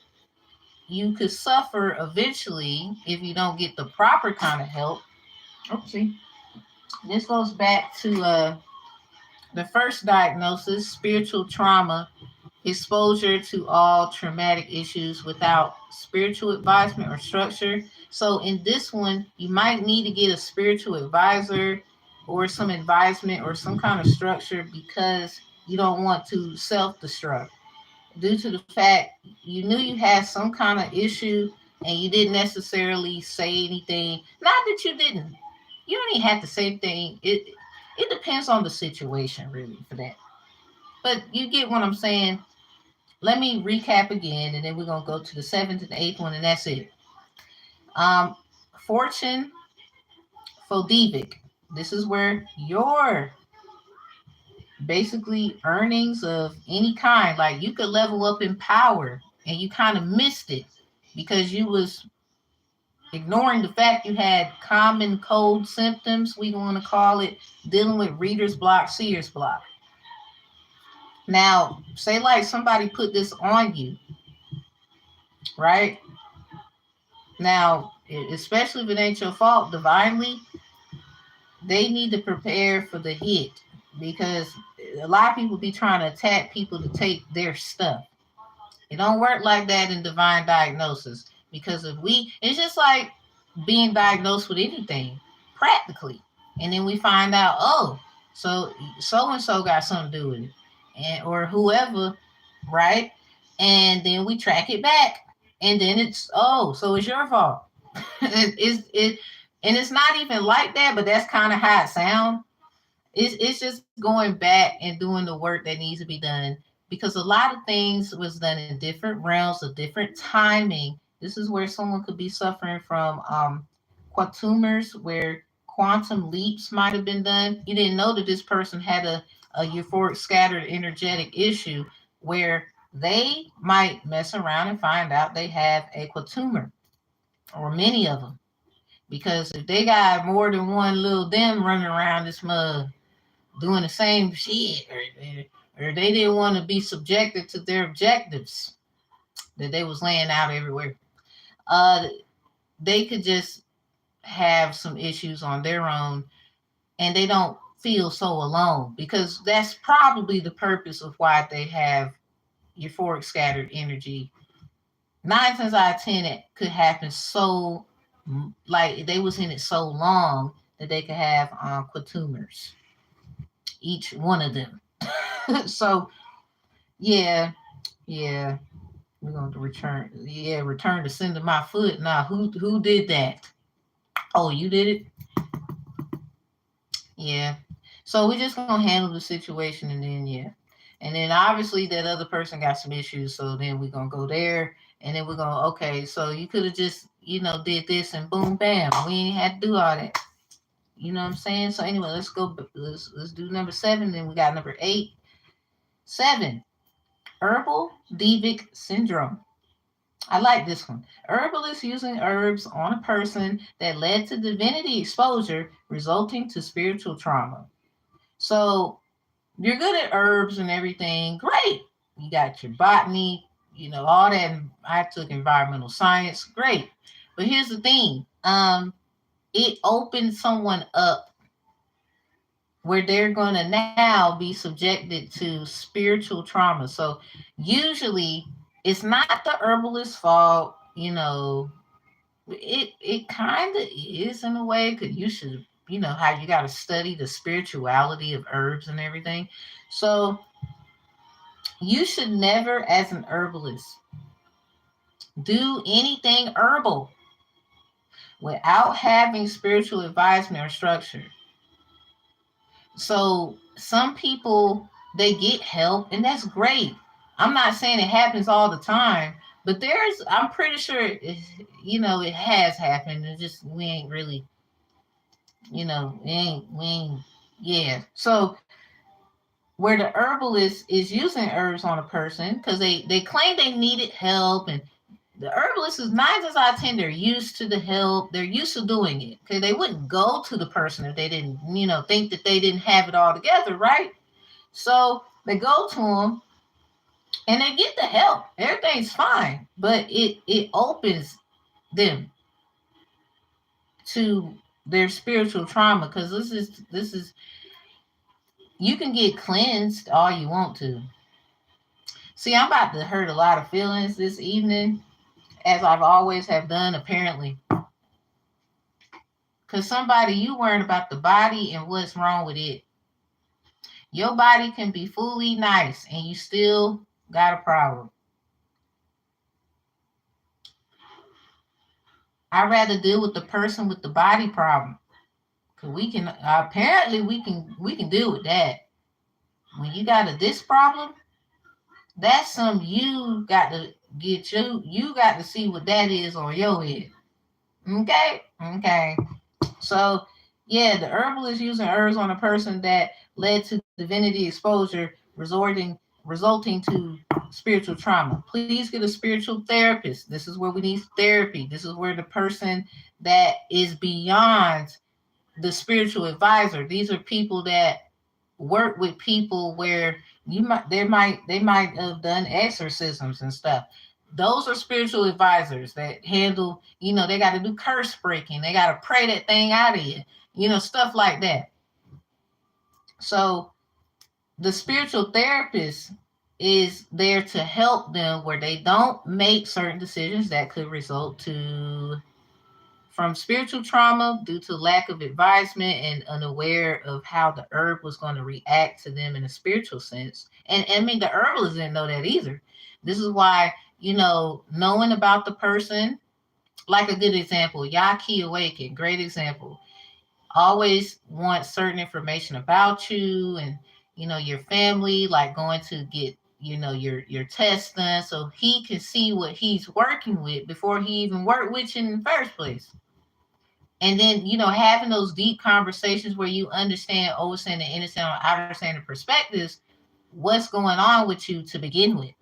you could suffer eventually if you don't get the proper kind of help. Oopsie. This goes back to the first diagnosis, spiritual trauma. exposure to all traumatic issues without spiritual advisement or structure. So in this one, you might need to get a spiritual advisor or some advisement or some kind of structure because you don't want to self-destruct due to the fact you knew you had some kind of issue and you didn't necessarily say anything. Not that you didn't. You don't even have to say anything. It depends on the situation really for that. But you get what I'm saying. Let me recap again, and then we're gonna go to the seventh and eighth one, and that's it. Um, Fortune Fodivic. This is where your basically earnings of any kind, like you could level up in power, and you kind of missed it because you was ignoring the fact you had common cold symptoms. We want to call it dealing with reader's block, seer's block. Now, say like somebody put this on you, right? Now, especially if it ain't your fault divinely, they need to prepare for the hit because a lot of people be trying to attack people to take their stuff. It don't work like that in divine diagnosis because if we, it's just like being diagnosed with anything practically, and then we find out, oh, so and so got something to do with it, and or whoever, right? And then we track it back, and then it's oh, so it's your fault. It and it's not even like that, but that's kind of how it sounds. It's just going back and doing the work that needs to be done because a lot of things was done in different realms of different timing. This is where someone could be suffering from quantumers, where quantum leaps might have been done. You didn't know that this person had a euphoric scattered energetic issue where they might mess around and find out they have a quantumer or many of them. Because if they got more than one little them running around this mug doing the same shit, or they didn't want to be subjected to their objectives that they was laying out everywhere, uh, they could just have some issues on their own, and they don't feel so alone because that's probably the purpose of why they have euphoric scattered energy. 9 times out of 10, it could happen so like they was in it so long that they could have quatumers, each one of them. So yeah, yeah, we're going to return. Yeah, return to sender my foot. Now, who did that? Oh, you did it. Yeah. So we're just gonna handle the situation, and then yeah, and then obviously that other person got some issues. So then we're gonna go there, and then we're gonna okay. So you could have just did this and boom bam. We ain't had to do all that. You know what I'm saying? So anyway, let's go. Let's do number seven. Then we got number eight. Seven. Herbal Devic syndrome. I like this one. Herbalists using herbs on a person that led to divinity exposure, resulting to spiritual trauma. So you're good at herbs and everything. Great. You got your botany, all that. I took environmental science. Great. But here's the thing. It opens someone up where they're going to now be subjected to spiritual trauma. So usually it's not the herbalist's fault, it kind of is in a way because you should, how you got to study the spirituality of herbs and everything. So you should never, as an herbalist, do anything herbal without having spiritual advisement or structure. So some people, they get help, and that's great. I'm not saying it happens all the time, but I'm pretty sure it has happened. It just we ain't really, we ain't, yeah. So where the herbalist is using herbs on a person because they claim they needed help, and the herbalist is 9 times out of 10 they're used to the help, they're used to doing it because they wouldn't go to the person if they didn't think that they didn't have it all together, right? So they go to them and they get the help, everything's fine, but it opens them to their spiritual trauma because this is you can get cleansed all you want to. See, I'm about to hurt a lot of feelings this evening, as I've always have done, apparently. Because somebody, you worrying about the body and what's wrong with it. Your body can be fully nice and you still got a problem. I'd rather deal with the person with the body problem. Cause we can apparently we can deal with that. When you got a this problem, that's something you got to get you got to see what that is on your head. Okay? Okay. So yeah, the herbalist using herbs on a person that led to divinity exposure, resulting to spiritual trauma. Please get a spiritual therapist. This is where we need therapy. This is where the person that is beyond the spiritual advisor. These are people that work with people where they might have done exorcisms and stuff. Those are spiritual advisors that handle, they got to do curse breaking, they got to pray that thing out of you, stuff like that. So the spiritual therapist is there to help them where they don't make certain decisions that could result to from spiritual trauma due to lack of advisement and unaware of how the herb was going to react to them in a spiritual sense. And I mean, the herbalists didn't know that either. This is why, knowing about the person, like a good example, Yaki Awaken, great example, always want certain information about you and, your family, like going to get, your test done so he can see what he's working with before he even worked with you in the first place. And then, having those deep conversations where you understand overstanding, understanding, understanding perspectives, what's going on with you to begin with.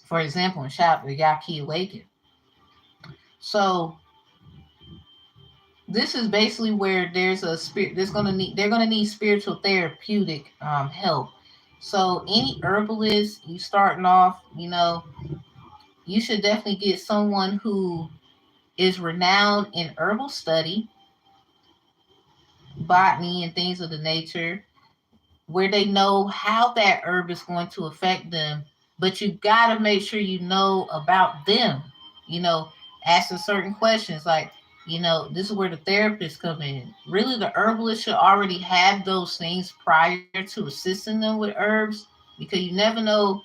For example, in chapter Yaki Awaken. So this is basically where there's a spirit they're gonna need spiritual therapeutic help. So any herbalist you starting off, you should definitely get someone who is renowned in herbal study, botany, and things of the nature, where they know how that herb is going to affect them. But you got to make sure you know about them, you know, asking certain questions like, this is where the therapists come in. Really, the herbalist should already have those things prior to assisting them with herbs, because you never know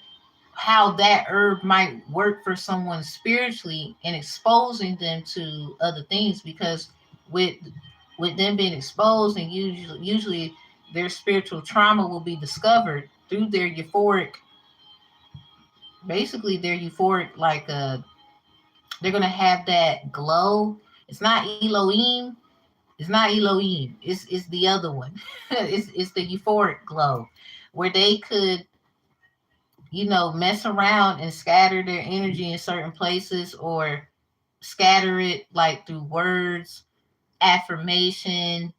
how that herb might work for someone spiritually and exposing them to other things, because with them being exposed, and usually their spiritual trauma will be discovered through their euphoric, basically their euphoric, like they're gonna have that glow. It's not Elohim. It's not Elohim. It's the other one. It's the euphoric glow, where they could, mess around and scatter their energy in certain places, or scatter it like through words, affirmation.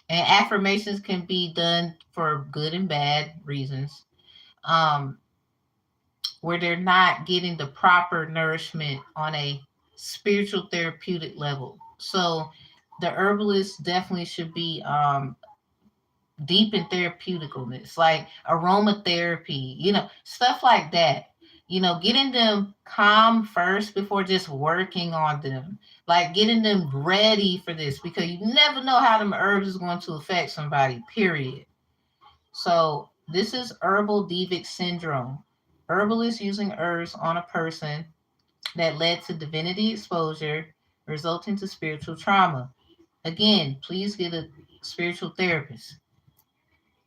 And affirmations can be done for good and bad reasons, um, where they're not getting the proper nourishment on a spiritual therapeutic level. So the herbalist definitely should be deep in therapeuticalness, like aromatherapy, stuff like that. Getting them calm first before just working on them, like getting them ready for this, because you never know how them herbs is going to affect somebody, period. So this is herbal devic syndrome. Herbalists using herbs on a person that led to divinity exposure, resulting to spiritual trauma. Again, please get a spiritual therapist.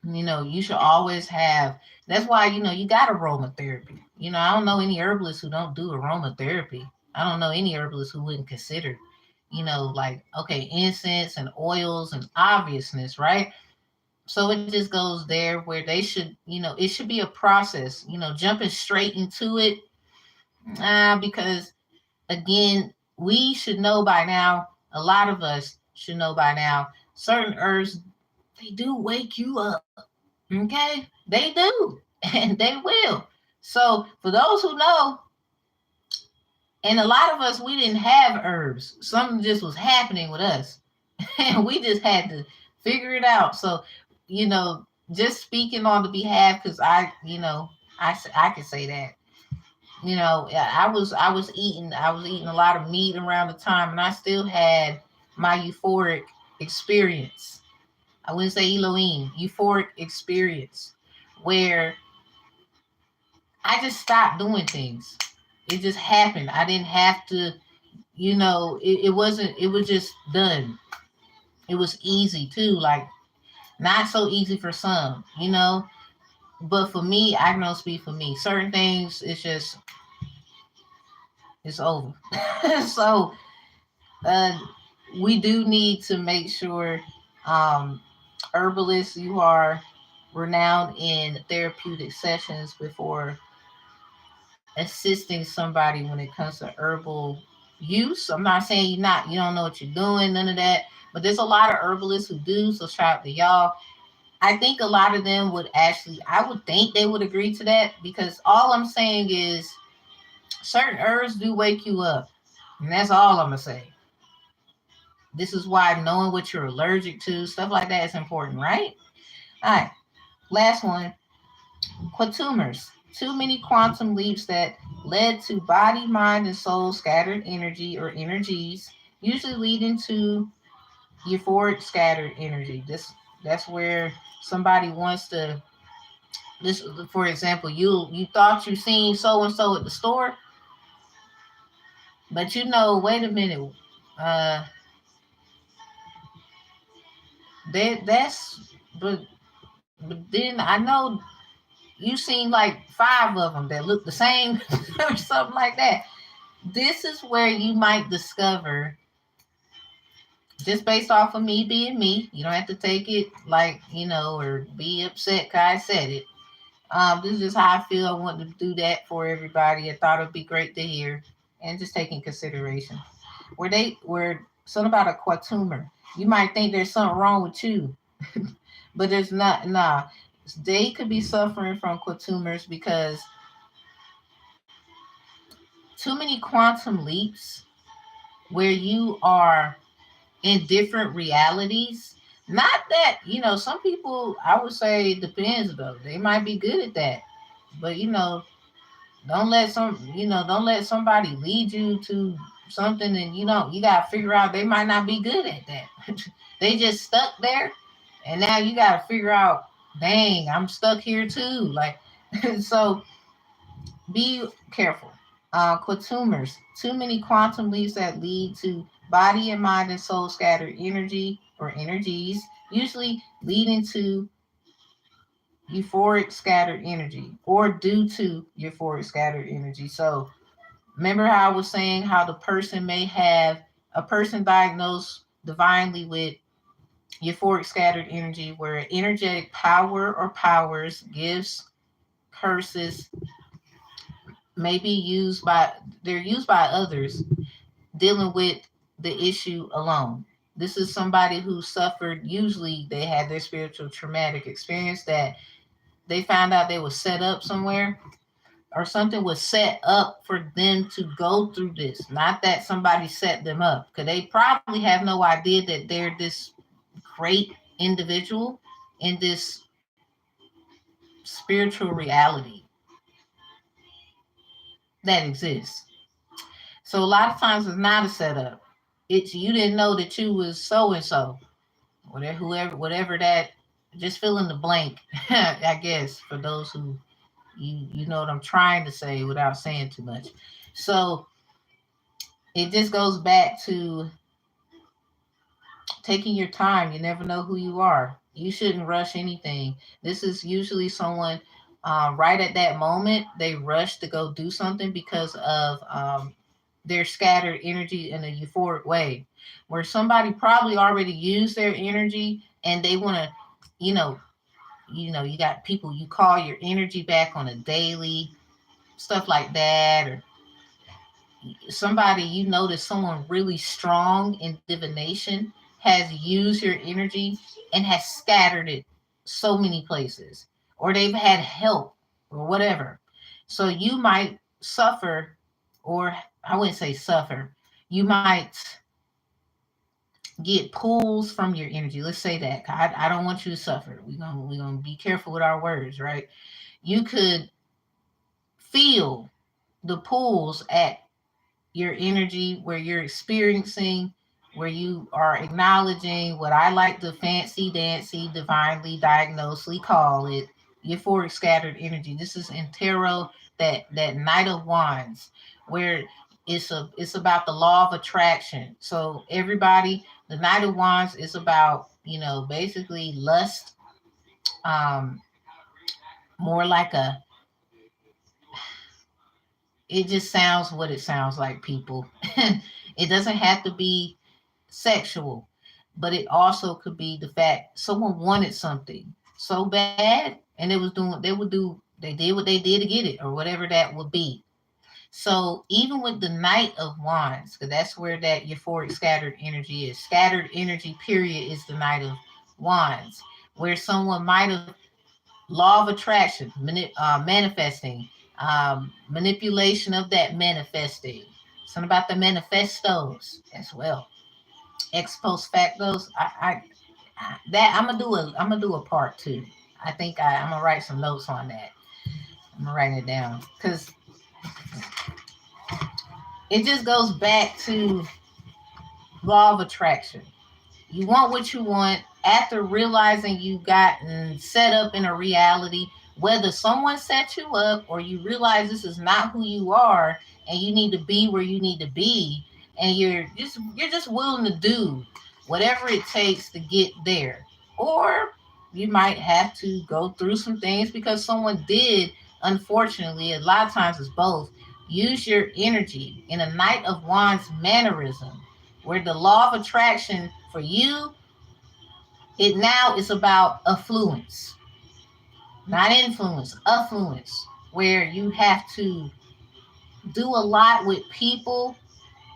You should always have. That's why, you got aromatherapy. I don't know any herbalists who don't do aromatherapy. I don't know any herbalists who wouldn't consider, like, okay, incense and oils and obviousness, right? So it just goes there where they should, it should be a process, jumping straight into it. Because again, we should know by now, a lot of us should know by now, certain herbs, they do wake you up. Okay, they do, and they will. So for those who know, and a lot of us, we didn't have herbs. Something just was happening with us, and we just had to figure it out. So, just speaking on the behalf, because I, I could say that. You know, I was eating a lot of meat around the time, and I still had my euphoric experience. I wouldn't say Elohim, euphoric experience, where I just stopped doing things. It just happened. I didn't have to, it wasn't, it was just done. It was easy too, like not so easy for some. But for me, I can only speak for me. Certain things, it's over. So, uh, we do need to make sure, um, herbalists, you are renowned in therapeutic sessions before assisting somebody when it comes to herbal use. I'm not saying you don't know what you're doing, none of that. But there's a lot of herbalists who do. So shout out to y'all. I think a lot of them would actually, I would think they would agree to that, because all I'm saying is certain herbs do wake you up. And that's all I'm going to say. This is why knowing what you're allergic to, stuff like that is important, right? All right. Last one. Quantumers. Too many quantum leaps that led to body, mind, and soul scattered energy or energies, usually leading to euphoric scattered energy. That's where somebody wants to, this, for example, you thought you seen so and so at the store, but wait a minute, uh that's but then I know you seen like five of them that look the same or something like that. This is where you might discover, just based off of me being me, you don't have to take it like, or be upset because I said it. This is just how I feel. I want to do that for everybody. I thought it'd be great to hear and just take in consideration. Where something about a quatumor. You might think there's something wrong with you, but there's not. Nah, they could be suffering from quatumors because too many quantum leaps where you are in different realities. Not that, some people, I would say it depends though. They might be good at that. But don't let somebody lead you to something, and you gotta figure out they might not be good at that. They just stuck there, and now you gotta figure out, dang, I'm stuck here too. Like, so be careful. Quatumers, too many quantum leaps that lead to body and mind and soul scattered energy or energies, usually leading to euphoric scattered energy or due to euphoric scattered energy. So remember how I was saying how the person may have a person diagnosed divinely with euphoric scattered energy, where energetic power or powers, gifts, curses may be used by they're used by others dealing with the issue alone. This is somebody who suffered, usually they had their spiritual traumatic experience that they found out they were set up somewhere, or something was set up for them to go through this. Not that somebody set them up, because they probably have no idea that they're this great individual in this spiritual reality that exists. So a lot of times it's not a setup. It's you didn't know that you was so and so, whatever that. Just fill in the blank, I guess, for those who you know what I'm trying to say without saying too much. So it just goes back to taking your time. You never know who you are. You shouldn't rush anything. This is usually someone, right at that moment, they rush to go do something because of their scattered energy in a euphoric way, where somebody probably already used their energy and they want to, you know, you got people you call your energy back on a daily, stuff like that, or somebody notice someone really strong in divination has used your energy and has scattered it so many places, or they've had help or whatever. So you might suffer, or I wouldn't say suffer, you might get pulls from your energy. Let's say that. I don't want you to suffer. We're gonna be careful with our words, right? You could feel the pulls at your energy, where you're experiencing, where you are acknowledging what I like to fancy dancy, divinely diagnosely call it euphoric scattered energy. This is in tarot, that Knight of Wands, where it's about the law of attraction. So everybody, the Knight of Wands is about, basically lust, um more like a, it just sounds what it sounds like, people. It doesn't have to be sexual, but it also could be the fact someone wanted something so bad, and they did what they did to get it, or whatever that would be. So even with the Knight of Wands, because that's where that euphoric scattered energy is. Scattered energy, period, is the Knight of Wands, where someone might have law of attraction, manifesting, manipulation of that manifesting. Something about the manifestos as well. Ex post factos. That I'm gonna do a part two. I think I'm gonna write some notes on that. I'm gonna write it down because it just goes back to law of attraction. You want what you want after realizing you gotten set up in a reality, whether someone set you up or you realize this is not who you are and you need to be where you need to be, and you're just willing to do whatever it takes to get there. Or you might have to go through some things because someone did, unfortunately, a lot of times it's both, use your energy in a Knight of Wands mannerism, where the law of attraction for you, it now is about affluence, not influence, affluence, where you have to do a lot with people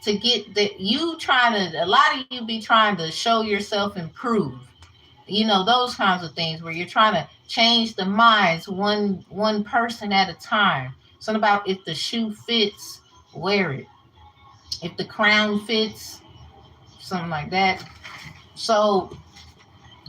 to get that. You trying to, a lot of you be trying to show yourself improve, those kinds of things, where you're trying to change the minds one person at a time. Something about, if the shoe fits, wear it. If the crown fits, something like that. So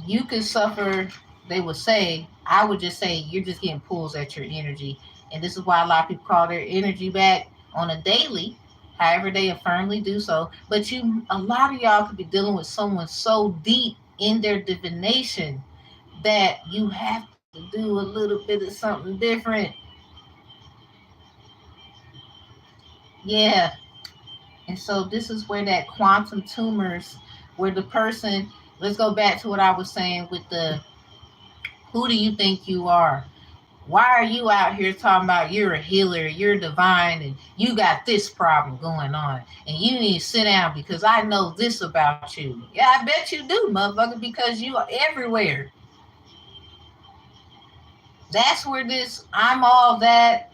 you could suffer, they would say, I would just say, you're just getting pulls at your energy. And this is why a lot of people call their energy back on a daily, however they affirmly do so. But a lot of y'all could be dealing with someone so deep in their divination that you have to do a little bit of something different. Yeah. And so this is where that quantum tumors, where the person, let's go back to what I was saying with the, who do you think you are? Why are you out here talking about you're a healer, you're divine, and you got this problem going on, and you need to sit down because I know this about you? Yeah, I bet you do, motherfucker, because you are everywhere. That's where this I'm all that,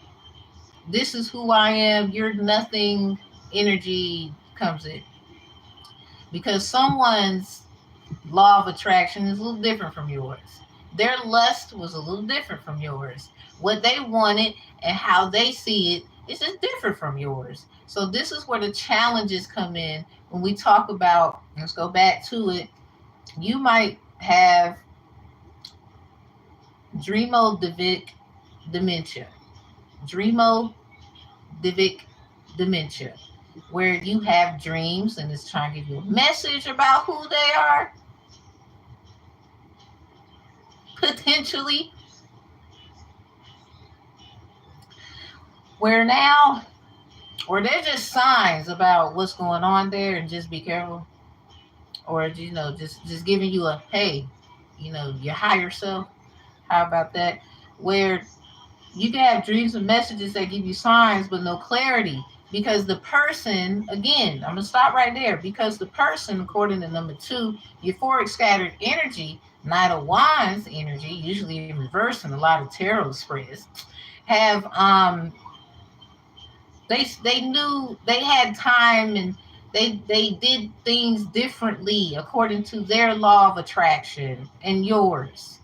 this is who I am, you're nothing energy comes in. Because someone's law of attraction is a little different from yours. Their lust was a little different from yours. What they wanted and how they see it is just different from yours. So this is where the challenges come in when we talk about, let's go back to it. You might have dreamodivic dementia. Dreamodivic dementia, where you have dreams and it's trying to give you a message about who they are, potentially, where now, or they're just signs about what's going on there, and just be careful. Or just giving you a, hey, your higher self, how about that, where you can have dreams and messages that give you signs but no clarity, because the person, again, I'm gonna stop right there, because the person, according to number 2, euphoric scattered energy, Knight of Wands energy, usually in reverse in a lot of tarot spreads, have they knew they had time, and they did things differently according to their law of attraction and yours.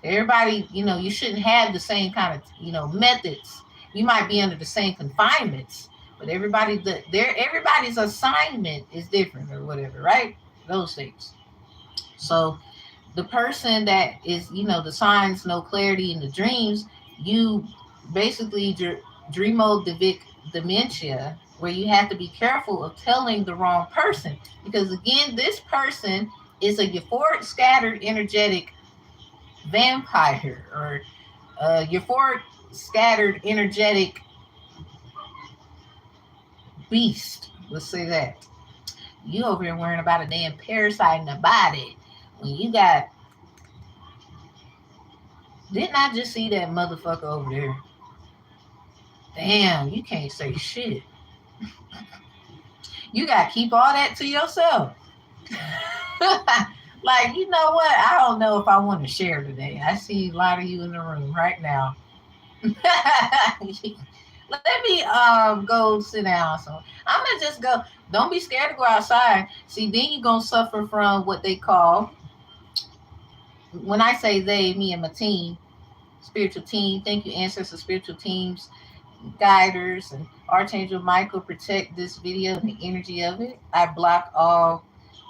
Everybody, you shouldn't have the same kind of, methods. You might be under the same confinements, but everybody's assignment is different or whatever, right? Those things. So the person that is, the signs, no clarity in the dreams, you basically dreamo dementia, where you have to be careful of telling the wrong person. Because again, this person is a euphoric, scattered, energetic vampire, or euphoric, scattered, energetic beast. Let's say that. You over here worrying about a damn parasite in the body when you got. Didn't I just see that motherfucker over there? Damn, you can't say shit. You gotta keep all that to yourself. Like, you know what? I don't know if I want to share today. I see a lot of you in the room right now. Let me go sit down. So I'm gonna just go. Don't be scared to go outside. See, then you're gonna suffer from what they call, when I say they, me and my team, spiritual team. Thank you, ancestors, spiritual teams, guiders, and Archangel Michael protect this video and the energy of it. I block all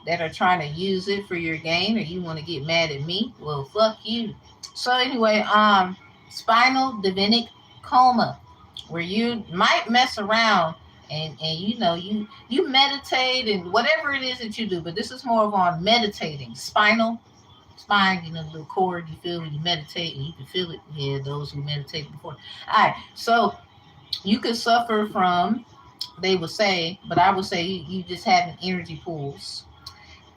that are trying to use it for your gain, or you want to get mad at me. Well, fuck you. So anyway, spinal divinic coma, where you might mess around and you meditate and whatever it is that you do, but this is more of on meditating. Spine, the cord you feel when you meditate, and you can feel it. Yeah, those who meditated before. All right, so you could suffer from, they would say, but I would say you just having energy pools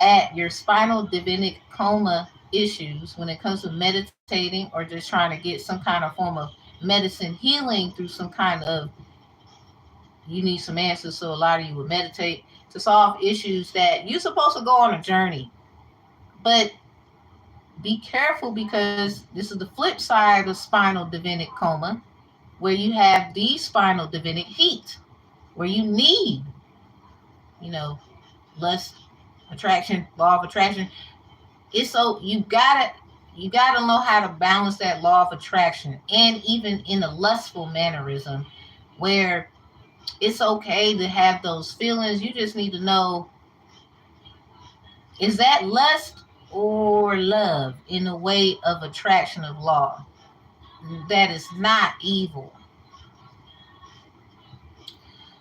at your spinal divinic coma issues when it comes to meditating, or just trying to get some kind of form of medicine healing through some kind of, you need some answers. So a lot of you would meditate to solve issues that you're supposed to go on a journey. But be careful, because this is the flip side of spinal divinic coma, where you have the spinal divinic heat, where you need, you know, lust, attraction, law of attraction. It's so you gotta know how to balance that law of attraction, and even in a lustful mannerism, where it's okay to have those feelings. You just need to know, is that lust or love in the way of attraction of law? That is not evil.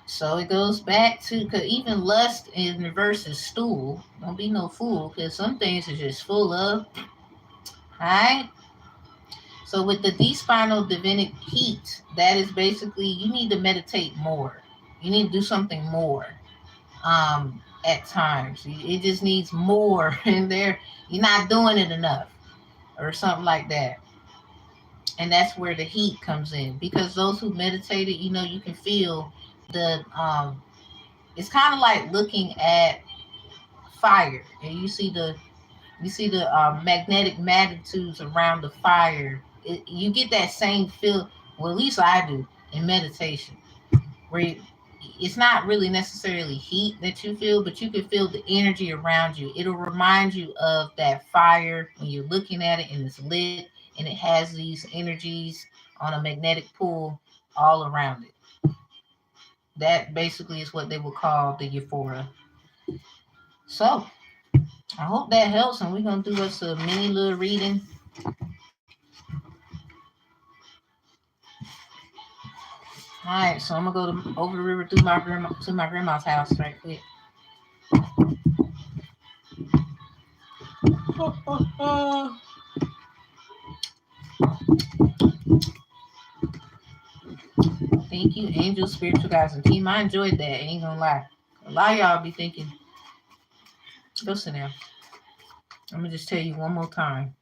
So it goes back to, because even lust in reverse is stool. Don't be no fool, because some things are just full of. Alright? So with the D-spinal divinic heat, that is basically, you need to meditate more. You need to do something more. At times. It just needs more in there. You're not doing it enough, or something like that. And that's where the heat comes in, because those who meditated, you can feel the it's kind of like looking at fire, and you see the magnetic magnitudes around the fire. You get that same feel. Well, at least I do in meditation, where it's not really necessarily heat that you feel, but you can feel the energy around you. It'll remind you of that fire when you're looking at it and it's lit, and it has these energies on a magnetic pull all around it. That basically is what they would call the euphoria. So I hope that helps, and we're gonna do us a mini little reading. All right, so I'm gonna go over the river through my grandma's house right quick. Thank you, angels, spiritual guides, and team. I enjoyed that. Ain't gonna lie. A lot of y'all be thinking, go sit down. I'm gonna just tell you one more time.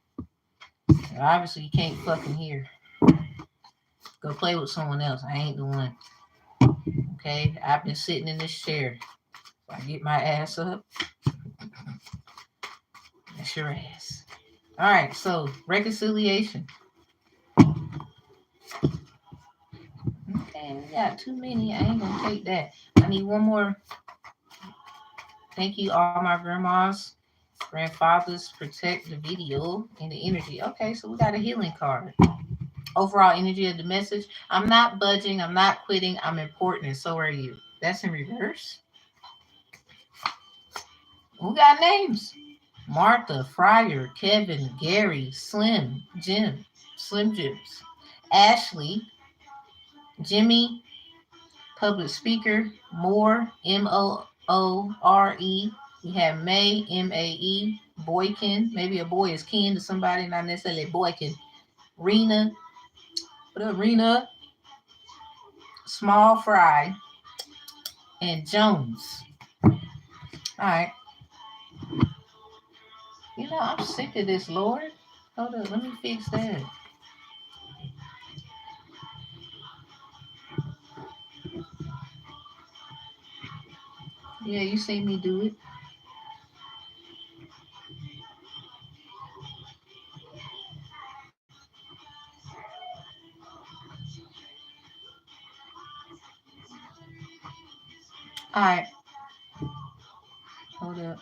Obviously, you can't fucking hear. Go play with someone else. I ain't the one. Okay? I've been sitting in this chair. If I get my ass up, that's your ass. All right, so reconciliation. Okay, we got too many. I ain't gonna take that. I need one more. Thank you, all my grandmas, grandfathers. Protect the video and the energy. Okay, so we got a healing card. Overall energy of the message. I'm not budging. I'm not quitting. I'm important, and so are you. That's in reverse. Who got names? Martha, Fryer, Kevin, Gary, Slim, Jim, Slim Jims, Ashley, Jimmy, public speaker. Moore, Moore. We have May, Mae. Boykin, maybe a boy is kin to somebody, not necessarily Boykin. Rena, what up, Rena? Small Fry, and Jones. All right. I'm sick of this, Lord. Hold up, let me fix that. Yeah, you see me do it. All right, hold up.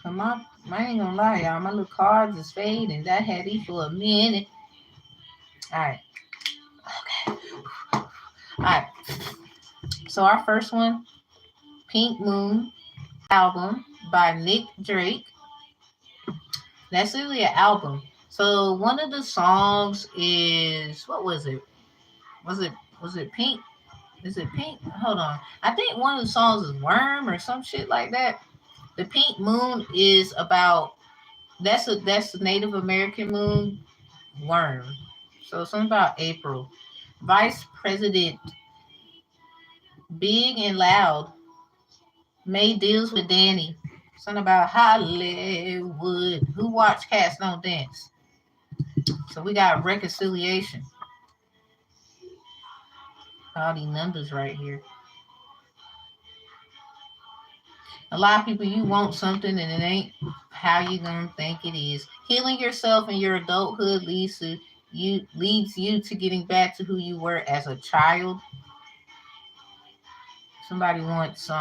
Come on, I ain't gonna lie, y'all. My little cards is fading. That had these for a minute. All right, okay. All right. So our first one, Pink Moon album by Nick Drake. That's really an album. So one of the songs is what was it? Was it was it Pink? Is it Pink? Hold on. I think one of the songs is Worm or some shit like that. The Pink Moon is about that's the Native American moon, Worm. So something about April. Vice President, Big and Loud, made deals with Danny. Something about Hollywood. Who watch Cats Don't Dance? So we got reconciliation. All these numbers right here. A lot of people, you want something and it ain't how you gonna think it is. Healing yourself in your adulthood leads you to getting back to who you were as a child. Somebody wants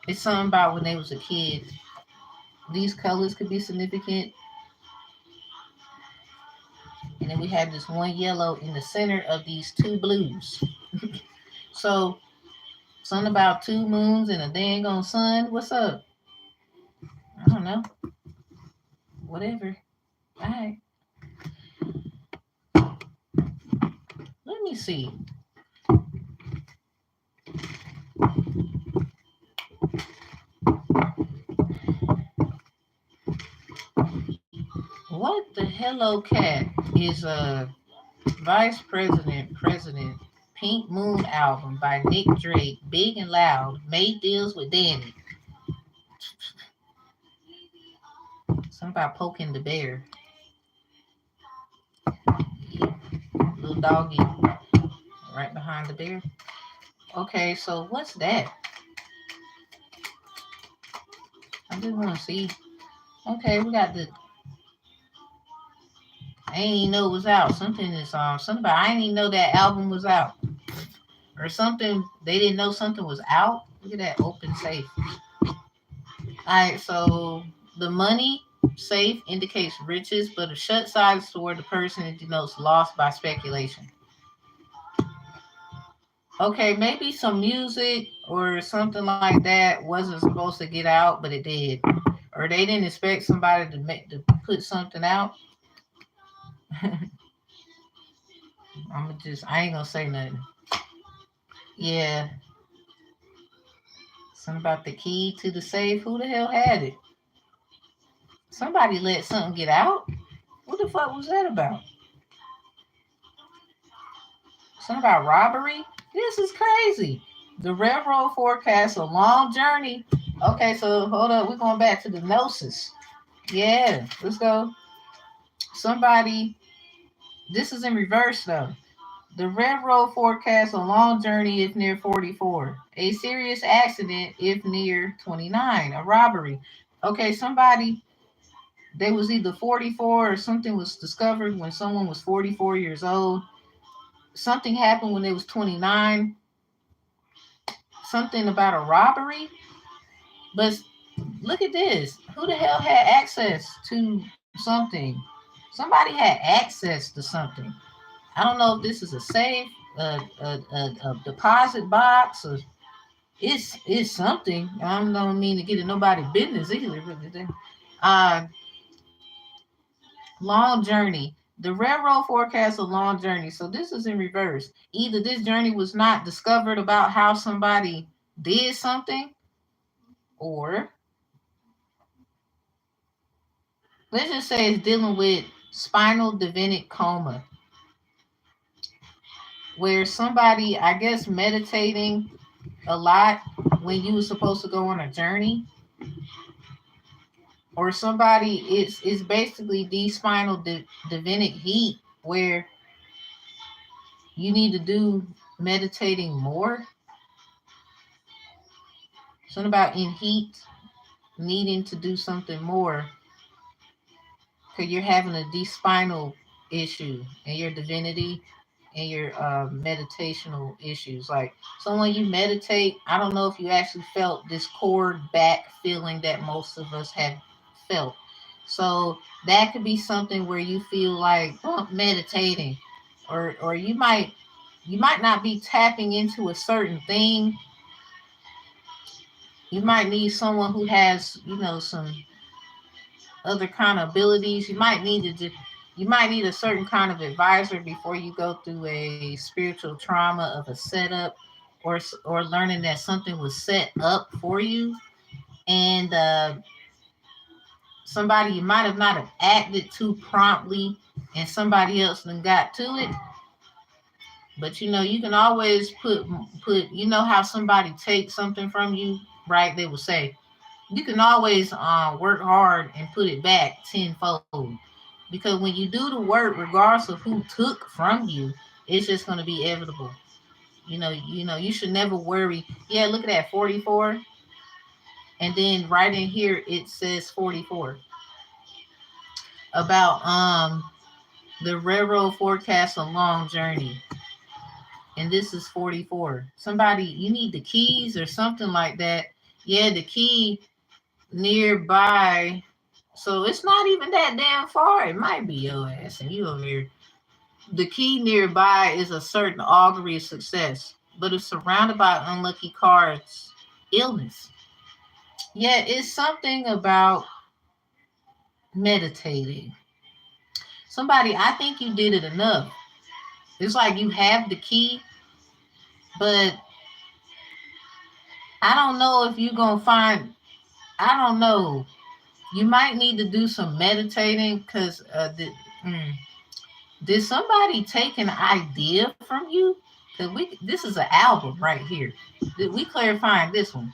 it's something about when they was a kid. These colors could be significant. And then we have this one yellow in the center of these two blues. So something about two moons and a dang on sun. What's up? I don't know. Whatever. All right. Let me see. What the hello cat is a president Pink Moon album by Nick Drake, Big and Loud, made deals with Danny. Something about poking the bear. Yeah, little doggy right behind the bear. Okay, so what's that? I just want to see. Okay, we got the. I ain't even know it was out. Something is something about I didn't even know that album was out or something. They didn't know something was out. Look at that open safe. All right, so the money safe indicates riches, but a shut side toward the person it denotes loss by speculation. Okay, maybe some music or something like that wasn't supposed to get out, but it did, or they didn't expect somebody to put something out. I ain't gonna say nothing. Yeah, something about the key to the safe. Who the hell had it? Somebody let something get out. What the fuck was that about? Something about robbery? This is crazy. The railroad forecasts a long journey. Okay, so hold up. We're going back to the gnosis. Yeah, let's go. Somebody, this is in reverse though. The railroad forecasts a long journey if near 44. A serious accident if near 29. A robbery. Okay, somebody, they was either 44 or something was discovered when someone was 44 years old. Something happened when they was 29. Something about a robbery. But look at this. Who the hell had access to something? Somebody had access to something. I don't know if this is a safe, a deposit box, or it's something. I don't mean to get in nobody's business either. Uh, long journey. The railroad forecasts a long journey. So this is in reverse. Either this journey was not discovered about how somebody did something, or let's just say it's dealing with spinal divinity coma, where somebody, I guess, meditating a lot when you were supposed to go on a journey, or somebody it's basically the spinal divinity heat, where you need to do meditating more. Something about in heat, needing to do something more because you're having a deep spinal issue and your divinity and your meditational issues. Like, so when you meditate, I don't know if you actually felt this core back feeling that most of us have felt. So that could be something where you feel like, oh, meditating, or you might not be tapping into a certain thing. You might need someone who has, some other kind of abilities. You might need a certain kind of advisor before you go through a spiritual trauma of a setup, or learning that something was set up for you, and somebody you might have not have acted too promptly, and somebody else then got to it. But you can always put how somebody takes something from you, right? They will say you can always work hard and put it back tenfold, because when you do the work, regardless of who took from you, it's just going to be inevitable. You should never worry. Yeah, look at that 44, and then right in here it says 44 about the railroad forecast a long journey, and this is 44. Somebody, you need the keys or something like that. Yeah, the key nearby. So it's not even that damn far. It might be your ass and you over here. The key nearby is a certain augury of success, but it's surrounded by unlucky cards, illness. Yeah, it's something about meditating. Somebody, I think you did it enough. It's like you have the key, but I don't know if you're going to find, I don't know. You might need to do some meditating because did somebody take an idea from you? Because this is an album right here. We clarifying this one.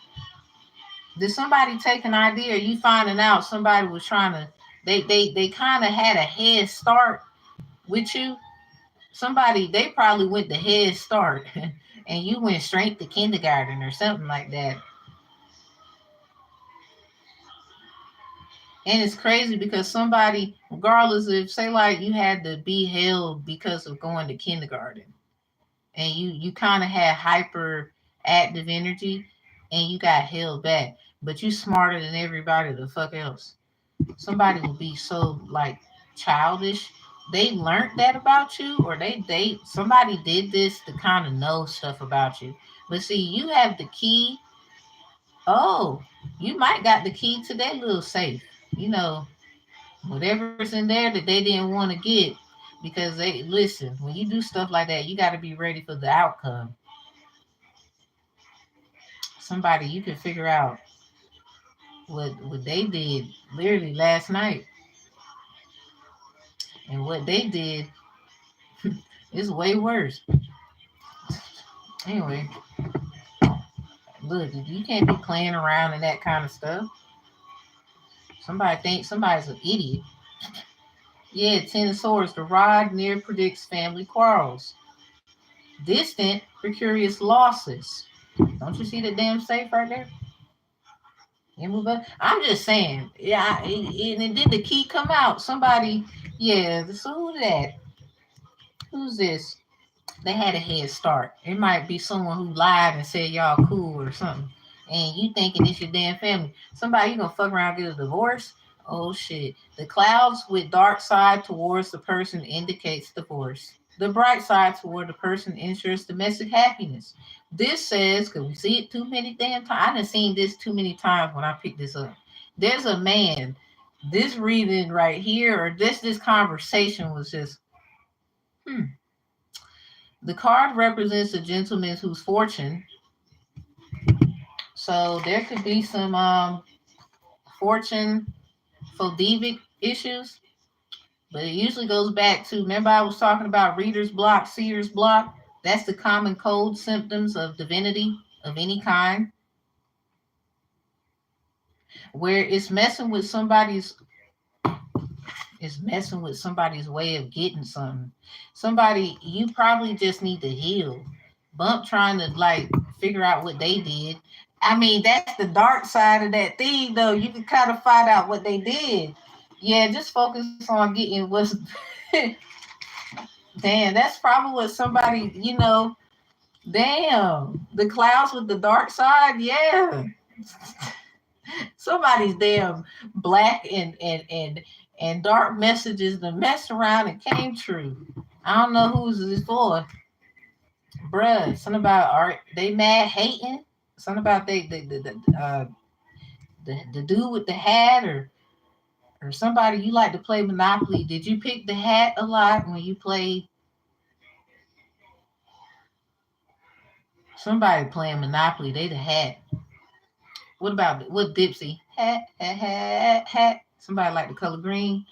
Did somebody take an idea? Or you finding out somebody was trying to? They kind of had a head start with you. Somebody, they probably went the head start, and you went straight to kindergarten or something like that. And it's crazy because somebody, regardless if say like you had to be held because of going to kindergarten, and you kind of had hyper active energy, and you got held back, but you smarter than everybody the fuck else. Somebody will be so like childish. They learned that about you, or they somebody did this to kind of know stuff about you. But see, you have the key. Oh, you might got the key to that little safe. You know, whatever's in there that they didn't want to get, because they listen, when you do stuff like that, you got to be ready for the outcome. Somebody, you can figure out what they did literally last night, and what they did is way worse. Anyway, look, you can't be playing around in that kind of stuff. Somebody thinks somebody's an idiot. Yeah, Ten of Swords. The rod near predicts family quarrels. Distant, precarious losses. Don't you see the damn safe right there? I'm just saying. Yeah, and did the key come out? Somebody, yeah. So who that? Who's this? They had a head start. It might be someone who lied and said y'all cool or something, and you thinking it's your damn family. Somebody you gonna fuck around and get a divorce? Oh shit! The clouds with dark side towards the person indicates divorce. The bright side toward the person ensures domestic happiness. This says, because we see it too many damn times. I done seen this too many times when I pick this up. There's a man This reading right here, or this conversation was just the card represents a gentleman whose fortune. So there could be some fortune phobia issues, but it usually goes back to, remember I was talking about reader's block, seer's block. That's the common cold symptoms of divinity of any kind, where it's messing with somebody's way of getting something. Somebody you probably just need to heal. Bump trying to like figure out what they did. I mean, that's the dark side of that thing, though. You can kind of find out what they did. Yeah, just focus on getting what's. Damn, that's probably what somebody, Damn, the clouds with the dark side. Yeah, somebody's damn black and dark messages that messed around and came true. I don't know who's this for, bruh. Something about art. They mad hating. Something about the dude with the hat or somebody you like to play Monopoly. Did you pick the hat a lot when you played? Somebody playing Monopoly. They the hat. What Dipsy? Hat, hat, hat, hat. Somebody like the color green.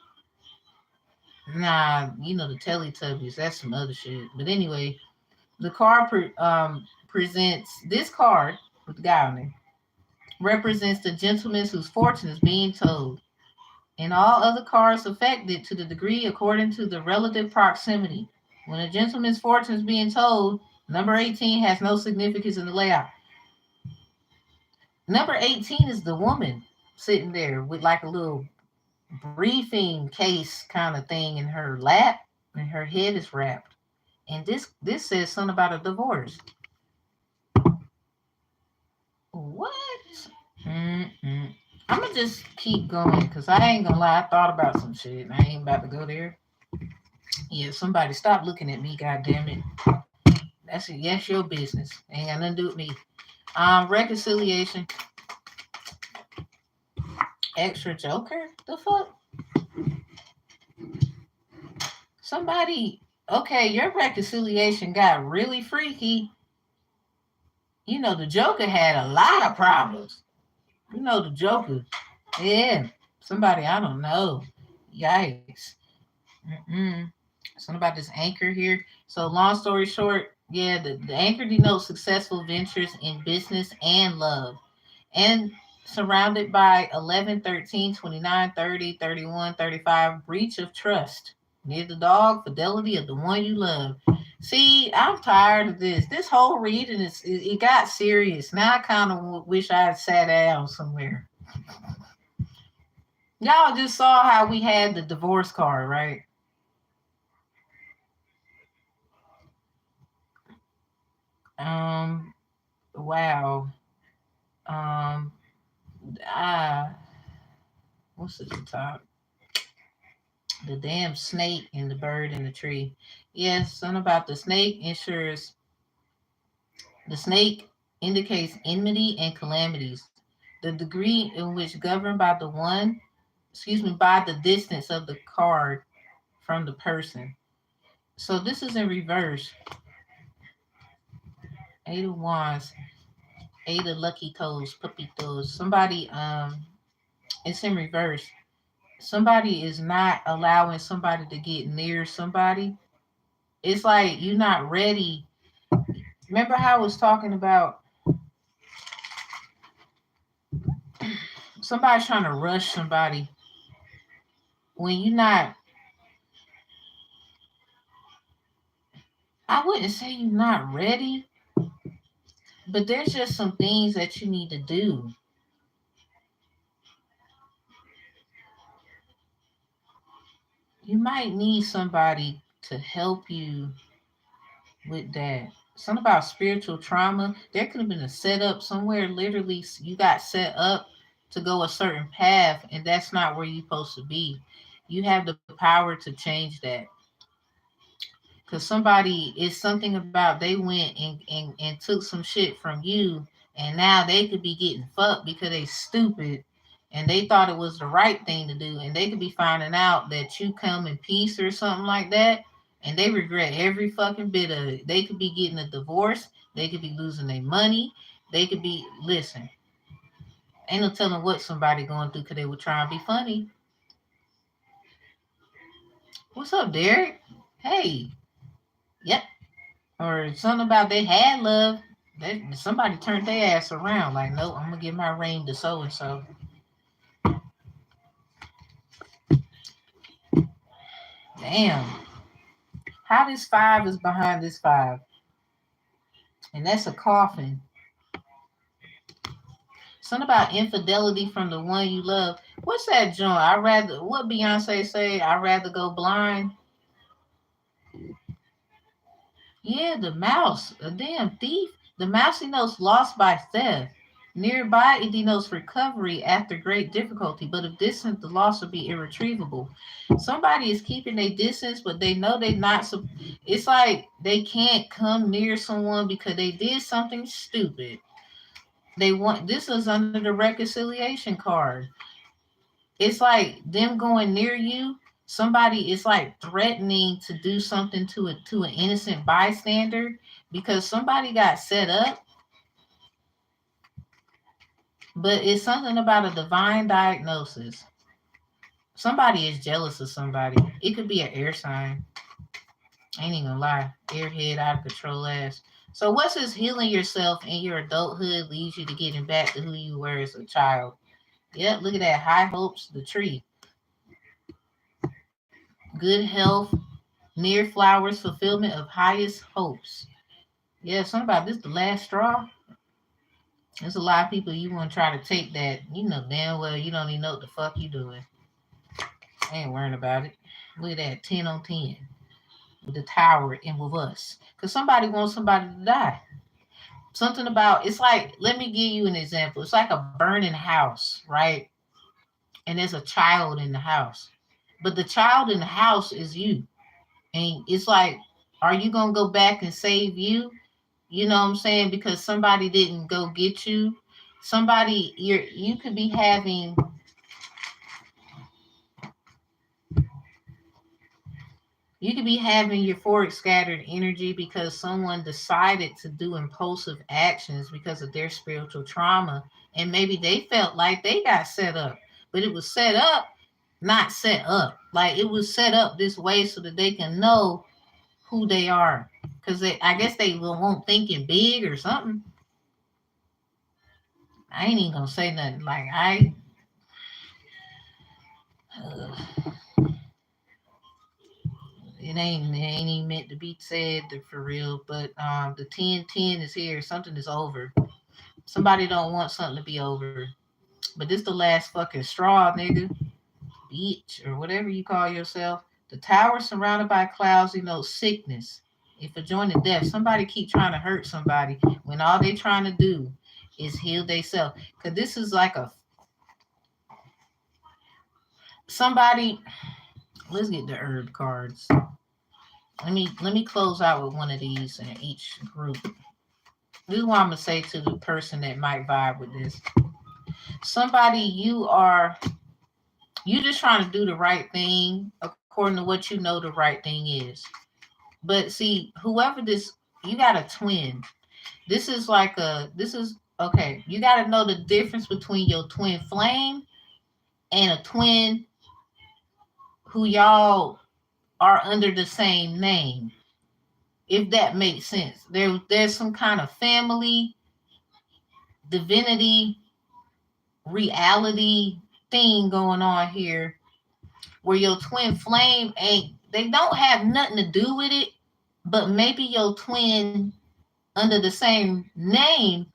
Nah, the Teletubbies. That's some other shit. But anyway, the card presents this card with the guy on it represents the gentleman whose fortune is being told, and all other cards affected to the degree according to the relative proximity. When a gentleman's fortune is being told, number 18 has no significance in the layout. Number 18 is the woman sitting there with like a little briefing case kind of thing in her lap, and her head is wrapped. And this says something about a divorce. What? Mm-mm. I'm gonna just keep going because I ain't gonna lie. I thought about some shit. And I ain't about to go there. Yeah, somebody stop looking at me. God damn it. That's your business. Ain't got nothing to do with me. Reconciliation. Extra Joker. The fuck. Somebody. Okay, your reconciliation got really freaky. The Joker had a lot of problems. The Joker. Yeah. Somebody I don't know. Yikes. Mm-mm. Something about this anchor here. So long story short, yeah, the anchor denotes successful ventures in business and love. And surrounded by 11, 13, 29, 30, 31, 35, breach of trust. Near the dog, fidelity of the one you love. See, I'm tired of this. This whole reading it got serious. Now I kind of wish I had sat down somewhere. Y'all just saw how we had the divorce card, right? Um, wow. Um, ah, what's at the top? The damn snake and the bird in the tree. Yes, something about the snake ensures the snake indicates enmity and calamities. The degree in which governed by by the distance of the card from the person. So this is in reverse. Eight of Wands, Eight of Lucky Toes, Puppy Toes. It's in reverse. Somebody is not allowing somebody to get near somebody. It's like you're not ready. Remember how I was talking about somebody's trying to rush somebody when you're not. I wouldn't say you're not ready, but there's just some things that you need to do. You might need somebody to help you with that. Something about spiritual trauma. There could have been a setup somewhere. Literally, you got set up to go a certain path, and that's not where you're supposed to be. You have the power to change that. Because somebody is something about they went and took some shit from you, and now they could be getting fucked because they stupid and they thought it was the right thing to do, and they could be finding out that you come in peace or something like that, and they regret every fucking bit of it. They could be getting a divorce, they could be losing their money, they could be, listen, ain't no telling what somebody going through because they were trying to be funny. What's up, Derek? Hey, yep. Or something about they had love. Somebody turned their ass around. Like, nope, I'm gonna give my reign to so and so. Damn. How this five is behind this five? And that's a coffin. Something about infidelity from the one you love. What's that joint? I rather, what Beyonce say? I'd rather go blind. Yeah, the mouse, a damn thief. The mouse denotes lost by theft. Nearby, it denotes recovery after great difficulty, but if distant, the loss will be irretrievable. Somebody is keeping a distance, but they know they not. It's like they can't come near someone because they did something stupid. They want, this is under the reconciliation card. It's like them going near you. Somebody is like threatening to do something to an innocent bystander because somebody got set up, but it's something about a divine diagnosis. Somebody is jealous of somebody. It could be an air sign. I ain't even gonna lie. Airhead, out of control ass. So what's this healing yourself in your adulthood leads you to getting back to who you were as a child? Yep, look at that. High hopes, the tree. Good health, near flowers, fulfillment of highest hopes. Yeah, something about this, the last straw. There's a lot of people you want to try to take that. You know damn well you don't even know what the fuck you doing. I ain't worrying about it. Look at that, 10 on 10 with the tower and with us. Because somebody wants somebody to die. Something about, it's like, let me give you an example. It's like a burning house, right? And there's a child in the house. But the child in the house is you. And it's like, are you going to go back and save you? You know what I'm saying? Because somebody didn't go get you. Somebody, you could be having, euphoric scattered energy because someone decided to do impulsive actions because of their spiritual trauma. And maybe they felt like they got set up, but it was set up, not set up. Like it was set up this way so that they can know who they are. Because I guess they won't thinking big or something. I ain't even gonna say nothing. Like it ain't even meant to be said for real. But the 10-10 is here. Something is over. Somebody don't want something to be over. But this the last fucking straw, nigga. Bitch, or whatever you call yourself. The tower surrounded by clouds denotes sickness. If adjoining death, somebody keep trying to hurt somebody when all they trying to do is heal themselves. Cause this is like a somebody. Let's get the herb cards. Let me close out with one of these in each group. This is what I'm gonna say to the person that might vibe with this. Somebody, you just trying to do the right thing according to what you know the right thing is. But see, whoever this, you got a twin. This is okay. You got to know the difference between your twin flame and a twin who y'all are under the same name. If that makes sense. There's some kind of family, divinity, reality thing going on here where your twin flame they don't have nothing to do with it, but maybe your twin under the same name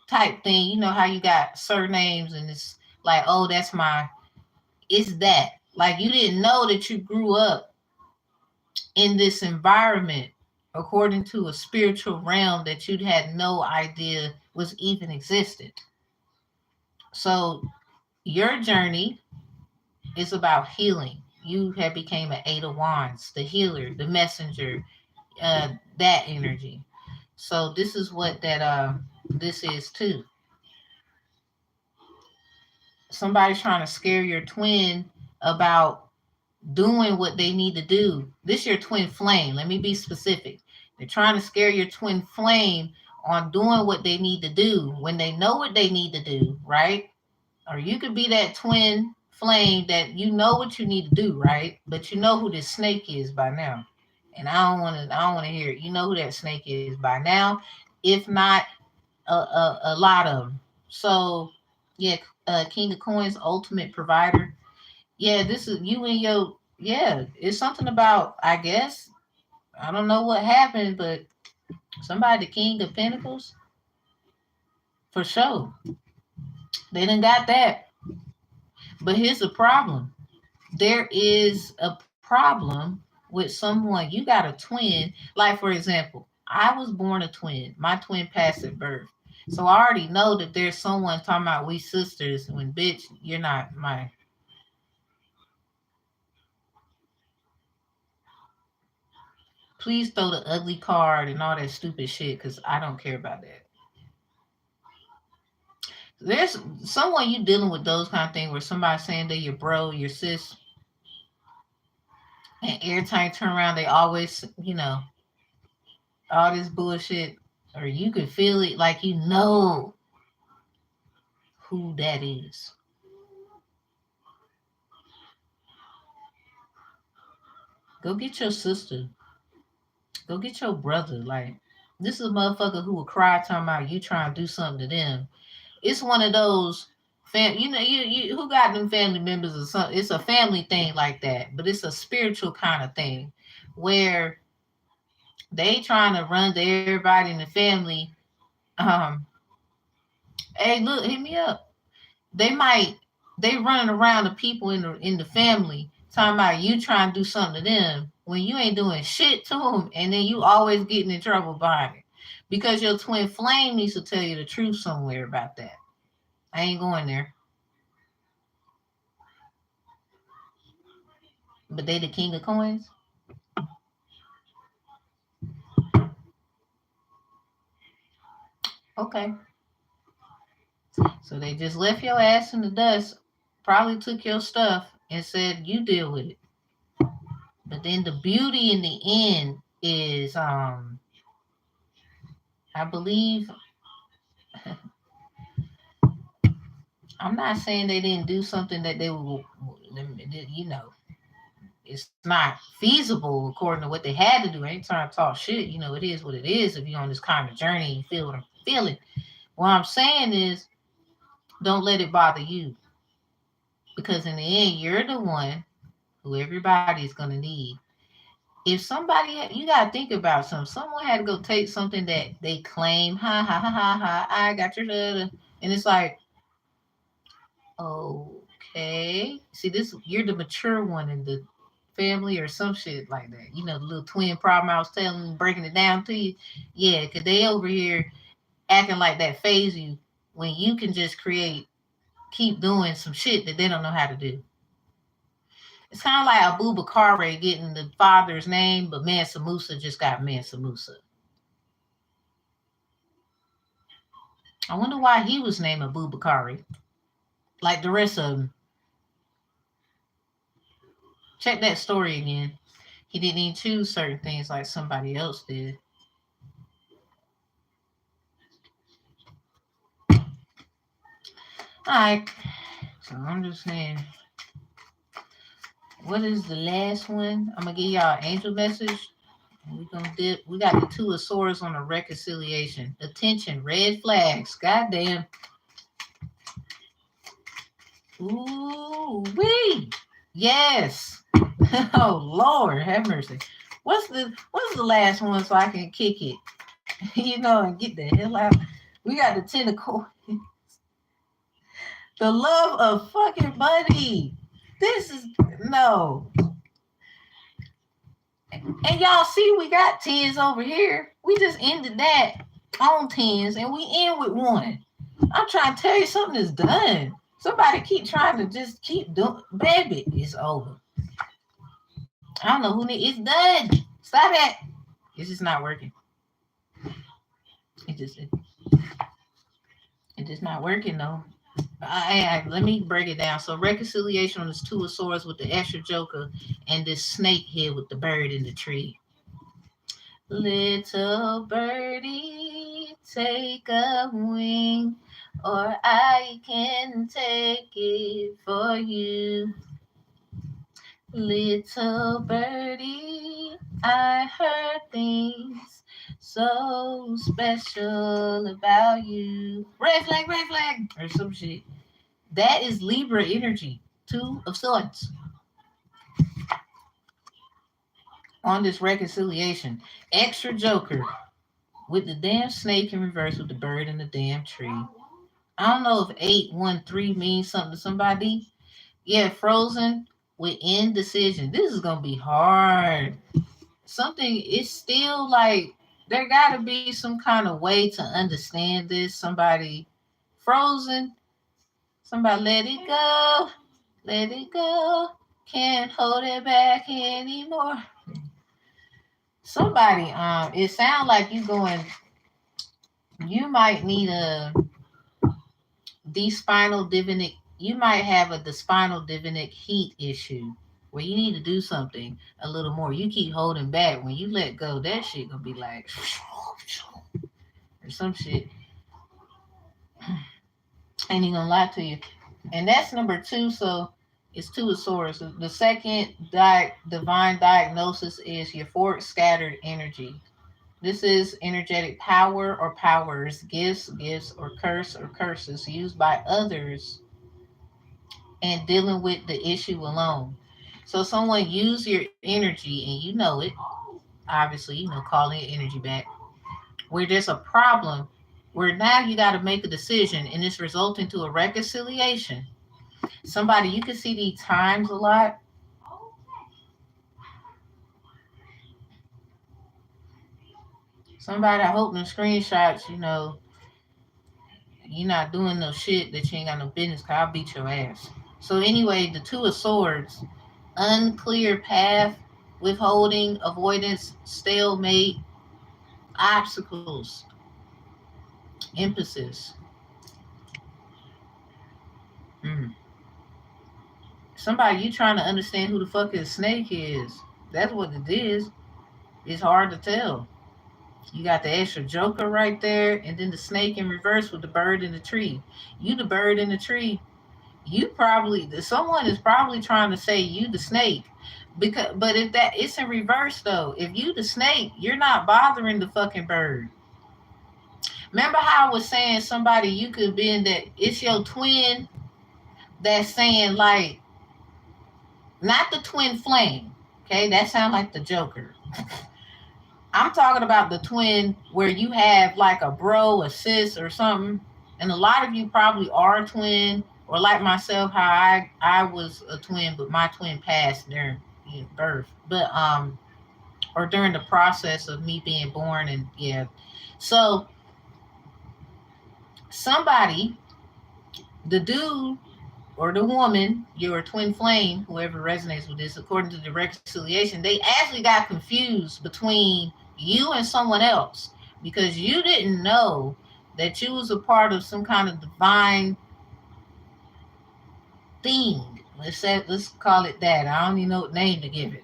type thing. You know how you got surnames and it's like, oh, it's that. Like you didn't know that you grew up in this environment according to a spiritual realm that you'd had no idea was even existed. So your journey is about healing. You have became an Eight of Wands, the healer, the messenger, that energy. So this is what that this is too. somebody's trying to scare your twin about doing what they need to do. This your twin flame. Let me be specific. They're trying to scare your twin flame on doing what they need to do when they know what they need to do, right? Or you could be that twin flame that you know what you need to do, right? But you know who this snake is by now. And I don't want to hear it. You know who that snake is by now, if not a lot of them. So yeah, King of Coins, ultimate provider. Yeah, this is you and your, yeah, it's something about, I guess, I don't know what happened, but somebody, the King of Pentacles, for sure. They done got that. But here's the problem. There is a problem with someone, you got a twin. Like, for example, I was born a twin. My twin passed at birth. So I already know that there's someone talking about we sisters when, bitch, you're not my. Please throw the ugly card and all that stupid shit because I don't care about that. There's someone you dealing with those kind of things where somebody's saying they're your bro, your sis, and every time you turn around, they always, all this bullshit, or you can feel it like you know who that is. Go get your sister. Go get your brother. Like, this is a motherfucker who will cry talking about you trying to do something to them. It's one of those you who got them family members or something. It's a family thing like that, but it's a spiritual kind of thing where they trying to run to everybody in the family. Um, hey, look, hit me up. They might they running around the people in the family talking about you trying to do something to them when you ain't doing shit to them, and then you always getting in trouble behind it because your twin flame needs to tell you the truth somewhere about that. I ain't going there, but they the king of coins. Okay, so they just left your ass in the dust, probably took your stuff and said you deal with it. But then the beauty in the end is, I believe, I'm not saying they didn't do something that they will, it's not feasible according to what they had to do. I ain't trying to talk shit. It is what it is. If you're on this kind of journey, you feel what I'm feeling. What I'm saying is, don't let it bother you because in the end, you're the one who everybody's gonna need. If somebody, you gotta think about something. Someone had to go take something that they claim, ha ha ha ha ha. I got your, and it's like, okay. See, this you're the mature one in the family or some shit like that. The little twin problem I was telling, breaking it down to you. Yeah, because they over here acting like that phase you when you can just keep doing some shit that they don't know how to do. It's kind of like Abu Bakare getting the father's name, but Mansa Musa just got Mansa Musa. I wonder why he was named Abu Bakare, like the rest of them. Check that story again. He didn't even choose certain things like somebody else did. All right. So I'm just saying, what is the last one? I'm gonna give y'all an angel message. We gonna dip. We got the two of swords on the reconciliation. Attention, red flags. Goddamn. Ooh wee. Yes. Oh Lord, have mercy. What's the last one so I can kick it? And get the hell out. We got the tentacle. The love of fucking money. This is no. And y'all see we got tens over here. We just ended that on tens and we end with one. I'm trying to tell you something is done. Somebody keep trying to just keep doing, baby, it's over. I don't know who it's done. Stop it. It's just not working. It just not working though. Let me break it down. So reconciliation on this two of swords with the extra joker and this snake here with the bird in the tree. Little birdie, take a wing, or I can take it for you. Little birdie, I heard things so special about you. Red flag, or some shit. That is Libra energy. Two of swords on this reconciliation. Extra joker with the damn snake in reverse with the bird in the damn tree. I don't know if 813 means something to somebody. Yeah, frozen with indecision. This is gonna be hard. Something it's still like there gotta be some kind of way to understand this. Somebody frozen, somebody let it go, let it go. Can't hold it back anymore. Somebody, it sounds like you going. You might need a the spinal dividend. You might have the spinal dividend heat issue where you need to do something a little more. You keep holding back. When you let go, that shit gonna be like or some shit. Ain't even gonna lie to you. And that's number two. So it's two of swords. The second divine diagnosis is euphoric scattered energy. This is energetic power or powers, gifts or curses used by others and dealing with the issue alone. So someone use your energy and you know it, obviously, calling your energy back, where there's a problem, where now you got to make a decision and it's resulting to a reconciliation. Somebody, you can see these times a lot. Somebody, I hope in screenshots, you're not doing no shit that you ain't got no business, cause I'll beat your ass. So anyway, the two of swords, unclear path, withholding, avoidance, stalemate, obstacles, emphasis. Mm. Somebody, you trying to understand who the fuck his snake is. That's what it is. It's hard to tell. You got the extra joker right there, and then the snake in reverse with the bird in the tree. You the bird in the tree. You probably someone is probably trying to say you the snake. But if that it's in reverse though. If you the snake, you're not bothering the fucking bird. Remember how I was saying somebody you could be in that it's your twin that's saying like not the twin flame. Okay, that sounds like the Joker. I'm talking about the twin where you have like a bro, a sis, or something. And a lot of you probably are a twin, or like myself, how I was a twin, but my twin passed during birth. But or during the process of me being born, and yeah. So somebody, the dude or the woman, your twin flame, whoever resonates with this, according to the reconciliation, they actually got confused between you and someone else because you didn't know that you was a part of some kind of divine thing. Let's call it that. I don't even know what name to give it.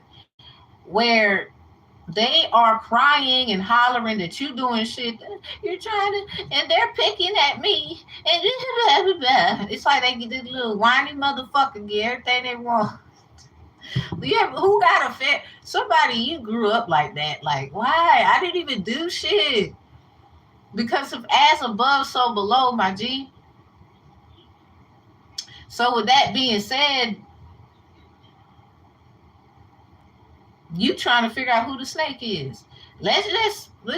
Where they are crying and hollering that you doing shit. You're trying to, and they're picking at me, and blah, blah, blah. It's like they get this little whiny motherfucker get everything they want. Yeah, who got a fit? Somebody you grew up like that. Like, why? I didn't even do shit. Because of as above, so below, my G. So with that being said, you trying to figure out who the snake is. Let's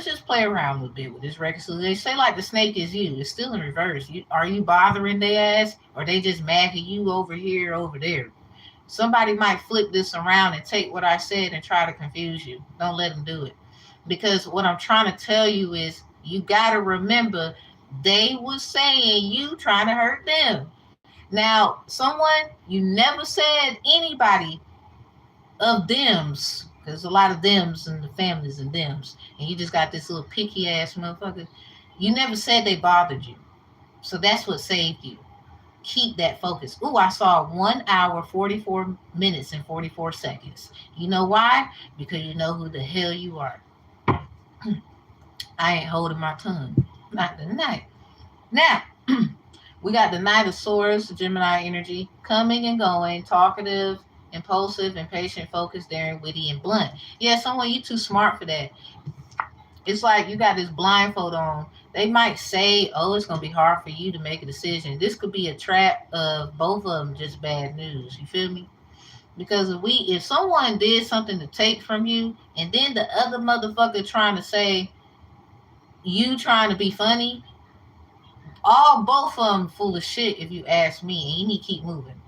just play around a little bit with this reconciliation. Say like the snake is you. It's still in reverse. Are you bothering their ass, or they just mad at you over here, over there? Somebody might flip this around and take what I said and try to confuse you. Don't let them do it. Because what I'm trying to tell you is you got to remember they was saying you trying to hurt them. Now, someone, you never said anybody of thems, there's a lot of thems in the families and thems, and you just got this little picky ass motherfucker. You never said they bothered you. So that's what saved you. keep that focus. Ooh, I saw 1 hour, 44 minutes, and 44 seconds. You know why? Because you know who the hell you are. I ain't holding my tongue. Not tonight. Now, we got the Knight of Swords, Gemini energy, coming and going, talkative, impulsive, impatient, focused, daring, witty, and blunt. Yeah, someone you too smart for that. It's like you got this blindfold on. They might say, "Oh, it's gonna be hard for you to make a decision." This could be a trap of both of them, just bad news. You feel me? Because if someone did something to take from you, and then the other motherfucker trying to say you trying to be funny, both of them full of shit. If you ask me, and you need to keep moving.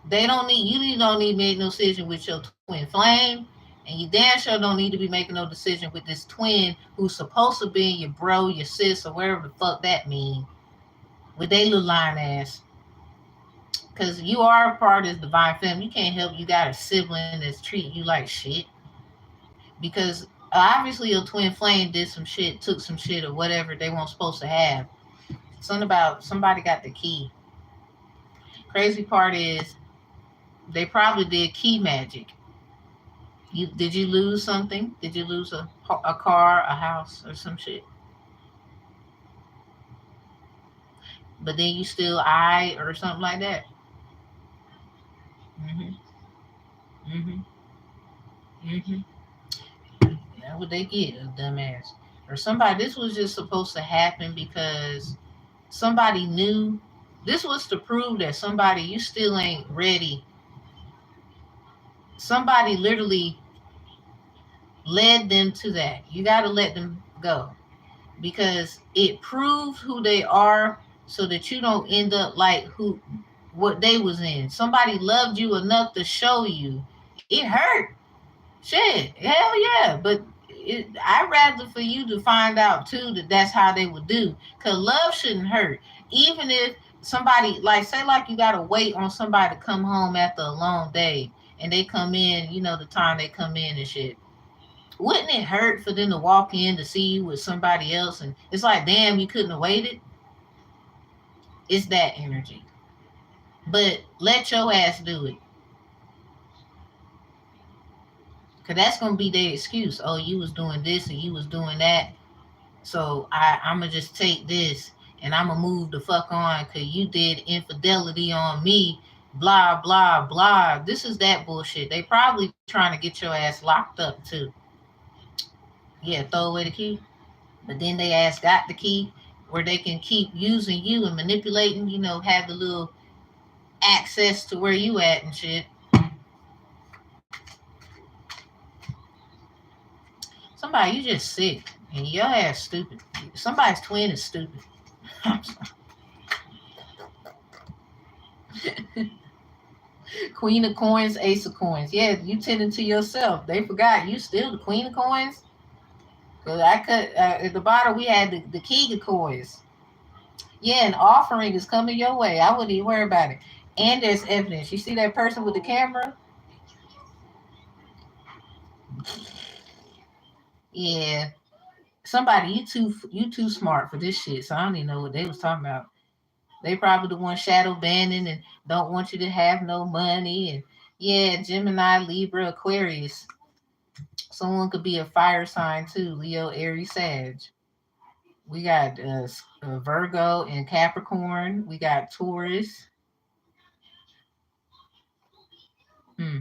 They don't need you. Don't need to make no decision with your twin flame, and you damn sure don't need to be making no decision with this twin who's supposed to be your bro, your sis, or whatever the fuck that mean, with they little lying ass. Because you are a part of this divine family. You can't help. You got a sibling that's treating you like shit. Because obviously your twin flame did some shit, took some shit, or whatever they weren't supposed to have. Something about somebody got the key. Crazy part is they probably did key magic. Did you lose something? Did you lose a car, a house, or some shit? But then you still or something like that. Mhm. Mhm. Mhm. That's what they get, a dumbass. Or somebody. This was just supposed to happen because somebody knew. This was to prove that somebody you still ain't ready. Somebody literally led them to that. You got to let them go because it proves who they are so that you don't end up like what they was in. Somebody loved you enough to show you. It hurt. Shit. Hell yeah. But I'd rather for you to find out too that that's how they would do. Cause love shouldn't hurt. Even if somebody like say like you gotta wait on somebody to come home after a long day and they come in, the time they come in and shit. Wouldn't it hurt for them to walk in to see you with somebody else and it's like damn you couldn't have waited? It's that energy. But let your ass do it. Cause that's gonna be their excuse. Oh, you was doing this and you was doing that. So I'ma just take this and I'ma move the fuck on because you did infidelity on me. Blah blah blah. This is that bullshit. They probably trying to get your ass locked up too. Yeah, throw away the key. But then they ass got the key where they can keep using you and manipulating. Have the little access to where you at and shit. Somebody you just sick and your ass stupid. Somebody's twin is stupid. Queen of coins, ace of coins. Yeah, you tending to yourself. They forgot you still the queen of coins. Cause I cut at the bottom we had the king of coins. Yeah, an offering is coming your way. I wouldn't even worry about it. And there's evidence. You see that person with the camera? Yeah. Somebody, you too smart for this shit. So I don't even know what they was talking about. They probably the one shadow banning and don't want you to have no money. And yeah, Gemini, Libra, Aquarius. Someone could be a fire sign too. Leo, Aries, Sag. We got Virgo and Capricorn. We got Taurus. Hmm.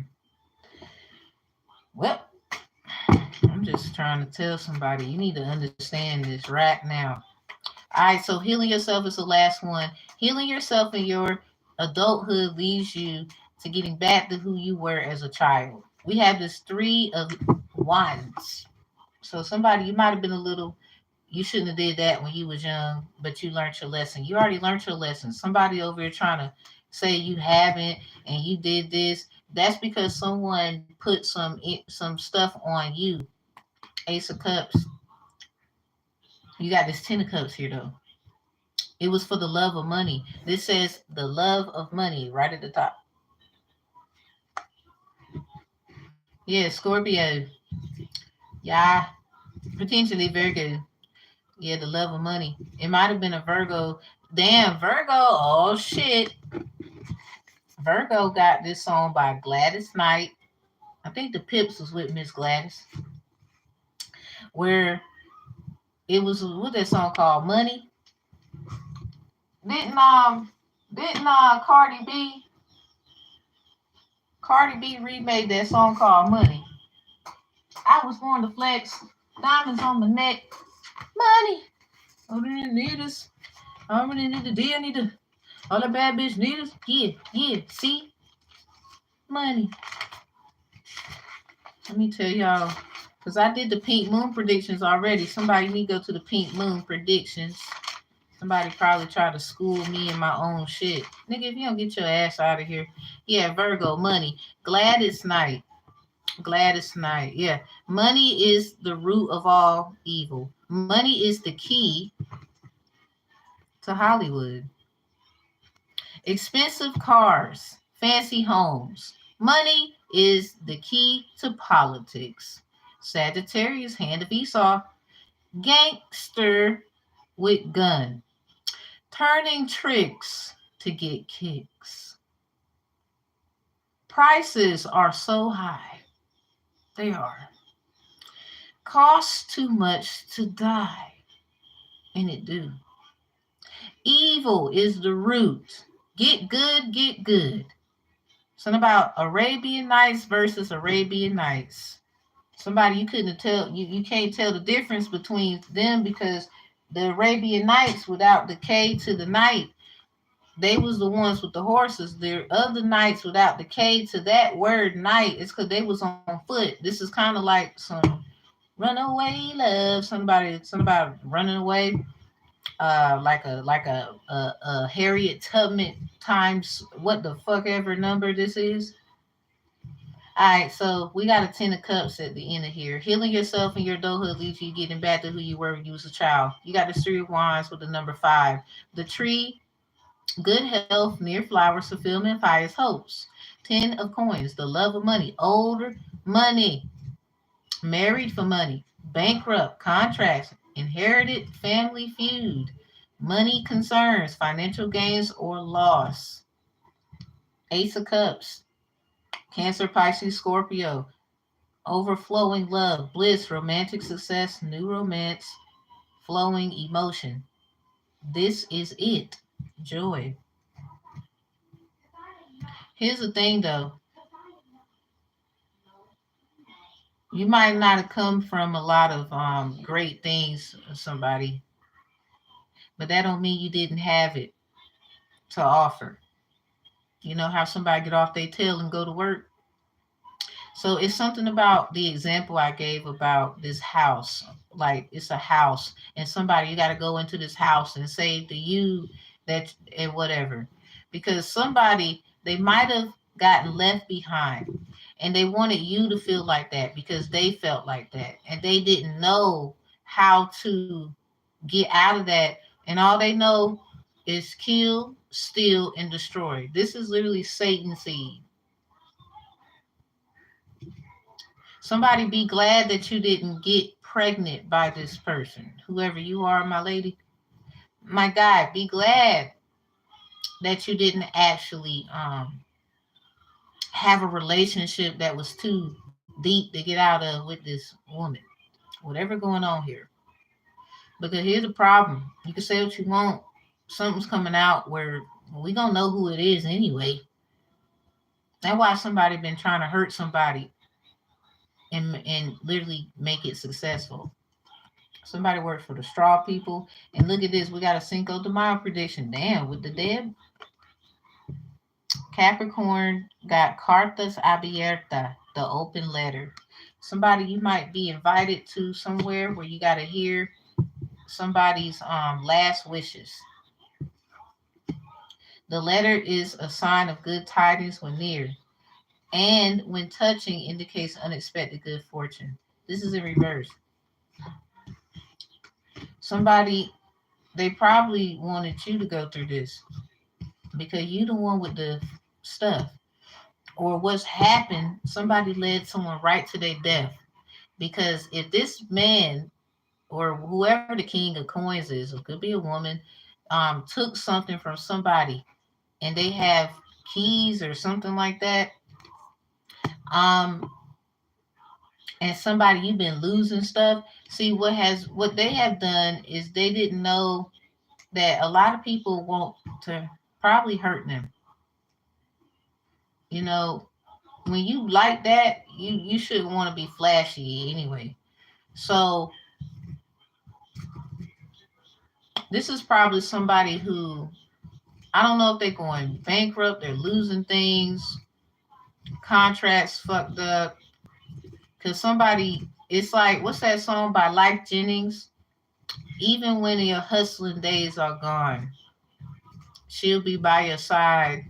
Well, I'm just trying to tell somebody you need to understand this right now. All right, so healing yourself is the last one. Healing yourself in your adulthood leads you to getting back to who you were as a child. We have this three of wands. So somebody you might have been a little you shouldn't have did that when you was young, but you learned your lesson. You already learned your lesson. Somebody over here trying to say you haven't and you did this. That's because someone put some stuff on you. Ace of Cups. You got this Ten of Cups here though. It was for the love of money. This says the love of money right at the top. Yeah, Scorpio. Yeah, potentially very good. Yeah, the love of money. It might have been a Virgo. Damn, Virgo. Oh shit. Virgo got this song by Gladys Knight. I think the Pips was with Miss Gladys, where it was what that song called Money. Didn't Cardi B remade that song called Money. I was born to flex, diamonds on my neck, money. Oh, do you need us? I really need the deal, need the all the bad bitch need us. Yeah, yeah. See, money. Let me tell y'all, because I did the pink moon predictions already. Somebody need to go to the pink moon predictions. Somebody probably tried to school me in my own shit. Nigga, if you don't get your ass out of here. Yeah, Virgo, money. Gladys Knight. Gladys Knight. Yeah. Money is the root of all evil. Money is the key to Hollywood. Expensive cars, fancy homes. Money is the key to politics. Sagittarius, hand of Esau. Gangster with gun. Turning tricks to get kicks. Prices are so high. They are. Costs too much to die. And it do. Evil is the root. Get good, get good. Something about Arabian Nights versus Arabian Nights. Somebody you couldn't tell you can't tell the difference between them because the Arabian Nights without the K to the night, they was the ones with the horses. The other knights without the K to that word night, it's because they was on foot. This is kind of like some runaway love. Somebody running away. Like a Harriet Tubman times what the fuck ever number this is. All right, so we got a 10 of cups at the end of here. Healing yourself in your adulthood leads you getting back to who you were when you was a child. You got the 3 of wands with the number 5. The tree, good health, near flowers, fulfillment, fires, hopes. 10 of coins, the love of money, older money, married for money, bankrupt, contracts, inherited family feud, money concerns, financial gains or loss. Ace of cups, Cancer, Pisces, Scorpio, overflowing love, bliss, romantic success, new romance, flowing emotion. This is it. Joy. Here's the thing though. You might not have come from a lot of great things, somebody, but that don't mean you didn't have it to offer. You know how somebody get off their tail and go to work? So it's something about the example I gave about this house. Like it's a house, and somebody you got to go into this house and say to you that and whatever, because somebody they might have gotten left behind, and they wanted you to feel like that because they felt like that, and they didn't know how to get out of that, and all they know is kill, steal, and destroy. This is literally Satan's seed. Somebody be glad that you didn't get pregnant by this person, whoever you are, my lady. My guy, be glad that you didn't actually have a relationship that was too deep to get out of with this woman. Whatever going on here. Because here's the problem. You can say what you want. Something's coming out where we gonna know who it is anyway. That's why somebody been trying to hurt somebody and literally make it successful. Somebody worked for the straw people. And look at this. We got a Cinco de Mayo prediction. Damn, with the dead. Capricorn got cartas abierta, the open letter. Somebody you might be invited to somewhere where you got to hear somebody's last wishes. The letter is a sign of good tidings when near, and when touching indicates unexpected good fortune. This is in reverse. Somebody they probably wanted you to go through this because you the one with the stuff. Or what's happened, somebody led someone right to their death. Because if this man or whoever the king of coins is, it could be a woman, took something from somebody and they have keys or something like that, um, and somebody you've been losing stuff. See what they have done is they didn't know that a lot of people want to probably hurt them. You know, when you like that, you shouldn't want to be flashy anyway. So this is probably somebody who, I don't know if they're going bankrupt, they're losing things, contracts fucked up. Cause somebody, it's like, what's that song by Life Jennings? Even when your hustling days are gone, she'll be by your side,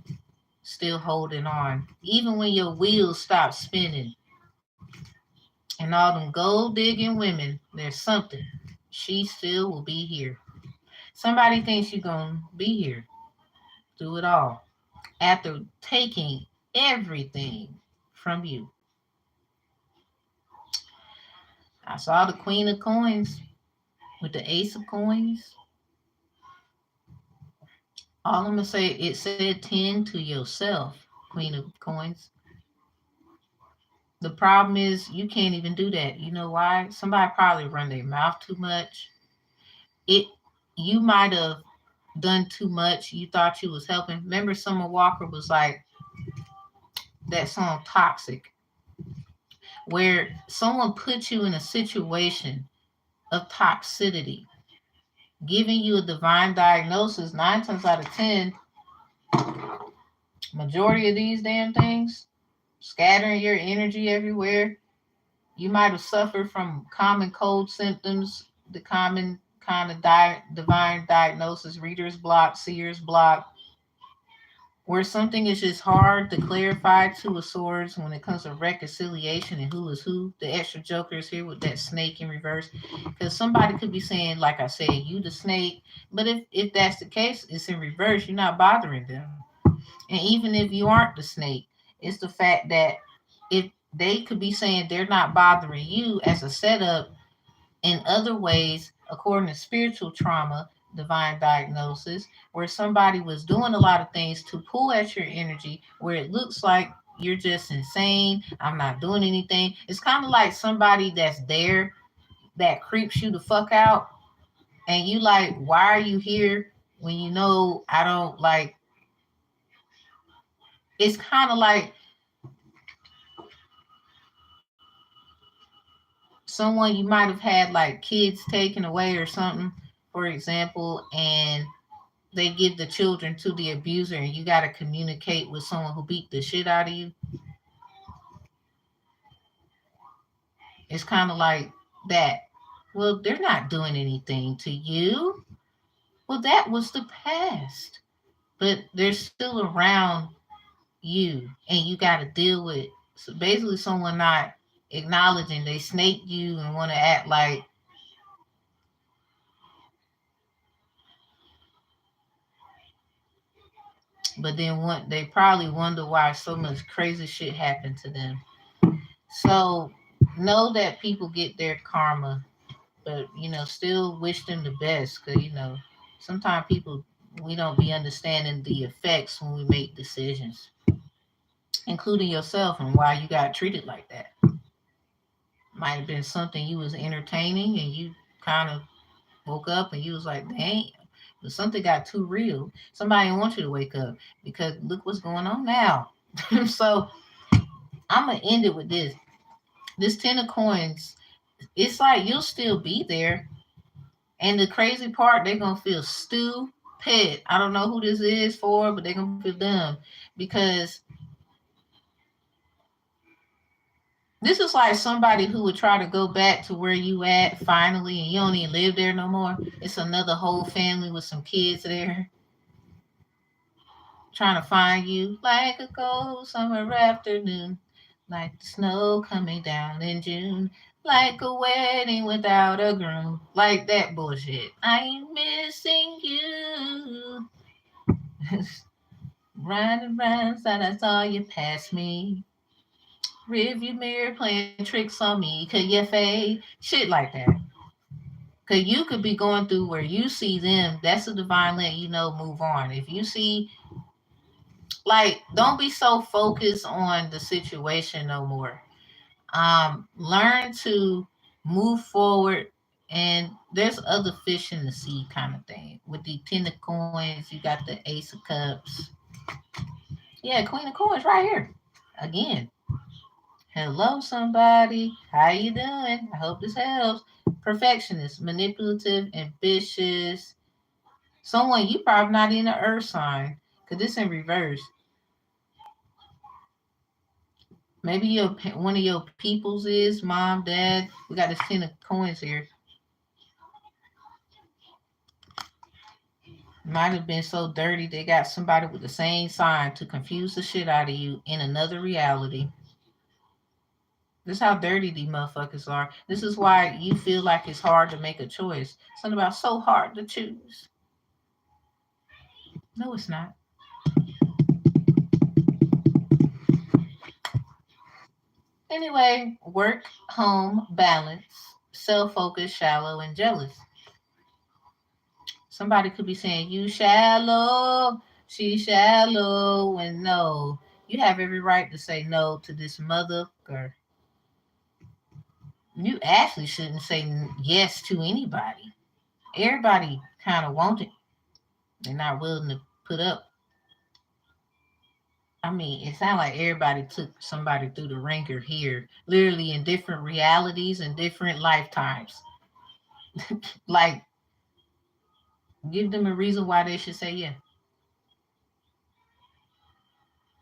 still holding on. Even when your wheels stop spinning, and all them gold digging women, there's something. She still will be here. Somebody thinks you're gonna be here through it all after taking everything from you. I saw the Queen of Coins with the Ace of Coins. All I'm gonna say, it said tend to yourself, Queen of Coins. The problem is you can't even do that. You know why? Somebody probably run their mouth too much. It You might have done too much. You thought you was helping. Remember, Summer Walker was like that song "Toxic," where someone puts you in a situation of toxicity, giving you a divine diagnosis. 9 times out of 10, majority of these damn things, scattering your energy everywhere. You might have suffered from common cold symptoms, the common kind of divine diagnosis, reader's block, seer's block, where something is just hard to clarify. Two of swords when it comes to reconciliation and who is who. The extra joker is here with that snake in reverse, because somebody could be saying, like I said, you the snake, but if that's the case, it's in reverse. You're not bothering them. And even if you aren't the snake, it's the fact that if they could be saying they're not bothering you as a setup in other ways, according to spiritual trauma, divine diagnosis, where somebody was doing a lot of things to pull at your energy, where it looks like you're just insane. I'm not doing anything. It's kind of like somebody that's there that creeps you the fuck out, and you like, why are you here when you know I don't like? It's kind of like someone you might have had like kids taken away or something, for example, and they give the children to the abuser and you got to communicate with someone who beat the shit out of you. It's kind of like that. Well, they're not doing anything to you. Well, that was the past, but they're still around you and you got to deal with, so basically someone not acknowledging they snake you and want to act like, but then they probably wonder why so much crazy shit happened to them. So know that people get their karma, but still wish them the best, because sometimes people, we don't be understanding the effects when we make decisions, including yourself and why you got treated like that. Might have been something you was entertaining and you kind of woke up and you was like, dang, but something got too real. Somebody didn't want you to wake up because look what's going on now. So I'm gonna end it with this. This 10 of coins, it's like you'll still be there. And the crazy part, they're gonna feel stupid. I don't know who this is for, but they're gonna feel dumb because this is like somebody who would try to go back to where you at finally, and you don't even live there no more. It's another whole family with some kids there trying to find you like a cold summer afternoon, like the snow coming down in June, like a wedding without a groom, like that bullshit. I'm missing you. Round and round, thought I saw you pass me. Rearview mirror playing tricks on me, could you fade? Shit like that. Because you could be going through where you see them, that's a divine let you know, move on. If you see, like, don't be so focused on the situation no more. Learn to move forward, and there's other fish in the sea kind of thing. With the 10 of coins, you got the ace of cups. Yeah, queen of coins right here. Again, hello somebody. How you doing? I hope this helps. Perfectionist, manipulative, ambitious. Someone you probably not in the earth sign. Cause this in reverse. Maybe one of your peoples is mom, dad. We got this 10 of coins here. Might have been so dirty they got somebody with the same sign to confuse the shit out of you in another reality. This is how dirty these motherfuckers are. This is why you feel like it's hard to make a choice. Something about so hard to choose. No, it's not. Anyway, work, home, balance, self focused, shallow, and jealous. Somebody could be saying, you shallow, she shallow, and no. You have every right to say no to this motherfucker. You actually shouldn't say yes to anybody. Everybody kind of want it. They're not willing to put up. I mean, it sounds like everybody took somebody through the ringer here, literally in different realities and different lifetimes. Like, give them a reason why they should say yeah.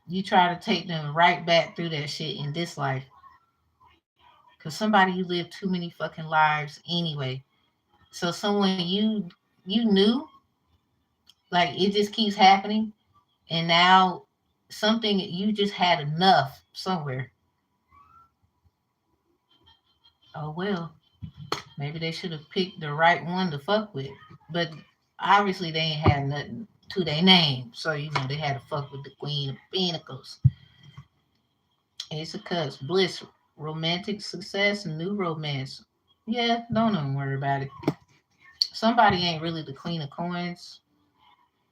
You try to take them right back through that shit in this life. Because somebody you lived too many fucking lives anyway. So someone you knew, like it just keeps happening, and now something you just had enough somewhere. Oh well, maybe they should have picked the right one to fuck with. But obviously they ain't had nothing to their name. So they had to fuck with the Queen of Pentacles. Ace of Cups, bliss, romantic success, new romance. Yeah, don't even worry about it. Somebody ain't really the Queen of Coins.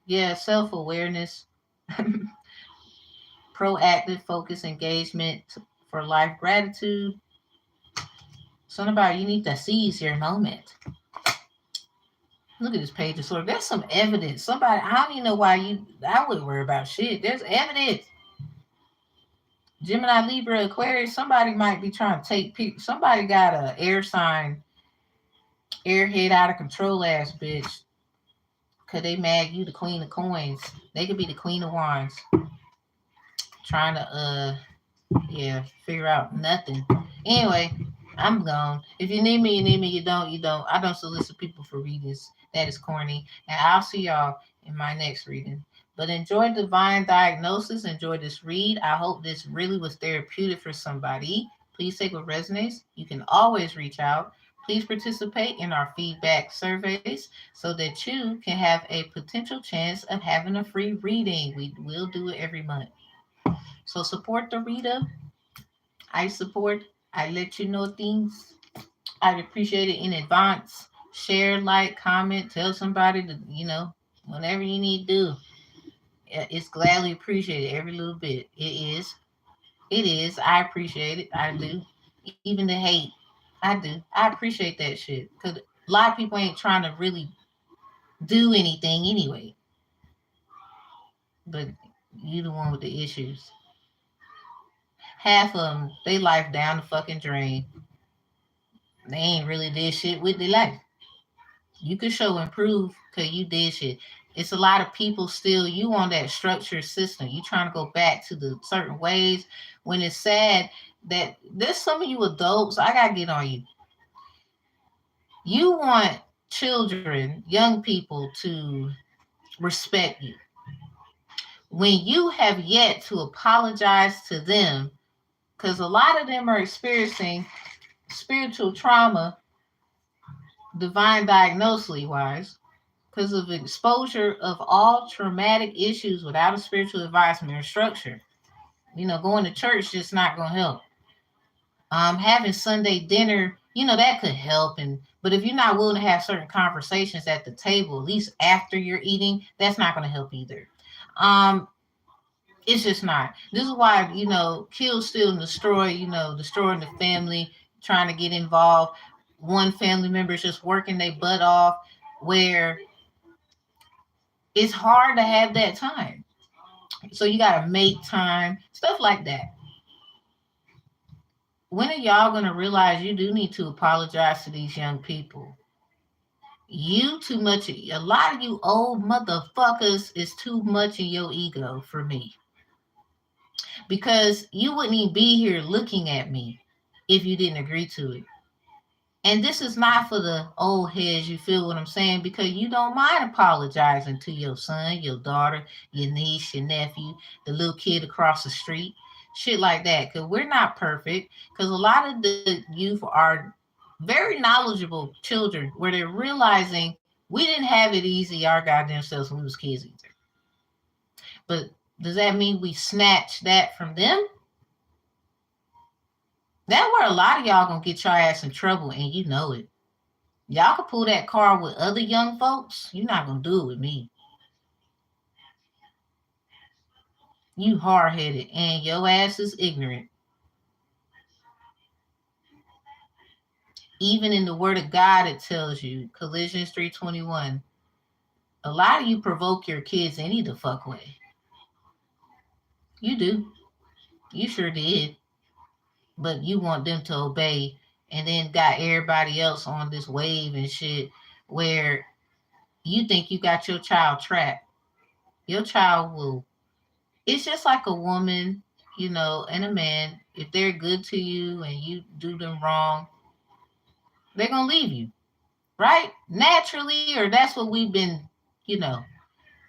Yeah, self awareness, proactive focus, engagement for life, gratitude. Something about you need to seize your moment. Look at this page of swords. There's some evidence. Somebody, I don't even know why I wouldn't worry about shit. There's evidence. Gemini, Libra, Aquarius. Somebody might be trying to take people. Somebody got a air sign, airhead out of control ass bitch. Cause they mad you the queen of coins. They could be the queen of wands. Trying to yeah, figure out nothing. Anyway, I'm gone. If you need me, you need me. You don't, you don't. I don't solicit people for readings. That is corny. And I'll see y'all in my next reading. But enjoy divine diagnosis. Enjoy this read. I hope this really was therapeutic for somebody. Please take what resonates. You can always reach out. Please participate in our feedback surveys so that you can have a potential chance of having a free reading. We will do it every month. So support the reader. I support. I let you know things. I'd appreciate it in advance. Share, like, comment, tell somebody to, whatever you need to do. It's gladly appreciated every little bit. It is. It is. I appreciate it. I do. Even the hate. I do. I appreciate that shit. Because a lot of people ain't trying to really do anything anyway. But you the one with the issues. Half of them, they life down the fucking drain. They ain't really did shit with their life. You could show improve because you did shit. It's a lot of people still you on that structured system. You trying to go back to the certain ways when it's sad that there's some of you adults, I gotta get on you. You want children, young people to respect you. When you have yet to apologize to them, because a lot of them are experiencing spiritual trauma, divine diagnosis wise, because of exposure of all traumatic issues without a spiritual advisement or structure. Going to church just not gonna help. Having Sunday dinner that could help. But if you're not willing to have certain conversations at the table, at least after you're eating, that's not going to help either. Um, it's just not. This is why, kill, steal, and destroy, destroying the family, trying to get involved. One family member is just working their butt off, where it's hard to have that time. So you got to make time, stuff like that. When are y'all going to realize you do need to apologize to these young people? You too much, a lot of you old motherfuckers is too much in your ego for me. Because you wouldn't even be here looking at me if you didn't agree to it. And this is not for the old heads, you feel what I'm saying? Because you don't mind apologizing to your son, your daughter, your niece, your nephew, the little kid across the street, shit like that. Because we're not perfect. Because a lot of the youth are very knowledgeable children where they're realizing we didn't have it easy our goddamn selves when we was kids either. But does that mean we snatch that from them? That's where a lot of y'all gonna get your ass in trouble, and you know it. Y'all can pull that car with other young folks. You're not gonna do it with me. You hard-headed, and your ass is ignorant. Even in the Word of God, it tells you, Colossians 3:21. A lot of you provoke your kids any the fuck way. You do. You sure did. But you want them to obey, and then got everybody else on this wave and shit where you think you got your child trapped. Your child will. It's just like a woman, and a man. If they're good to you and you do them wrong, they're going to leave you, right? Naturally, or that's what we've been, you know.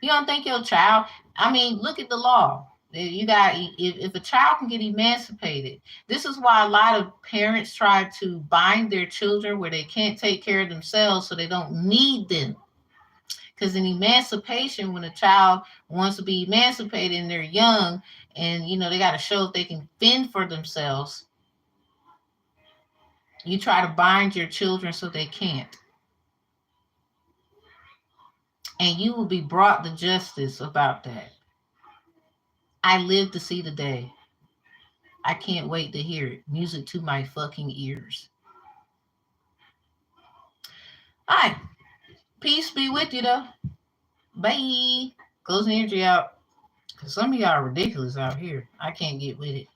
You don't think your child, I mean, look at the law. If a child can get emancipated, this is why a lot of parents try to bind their children where they can't take care of themselves so they don't need them. Because in emancipation, when a child wants to be emancipated and they're young and, they got to show if they can fend for themselves, you try to bind your children so they can't. And you will be brought to justice about that. I live to see the day. I can't wait to hear it. Music to my fucking ears. All right. Peace be with you, though. Bye. Close the energy out. Because some of y'all are ridiculous out here. I can't get with it.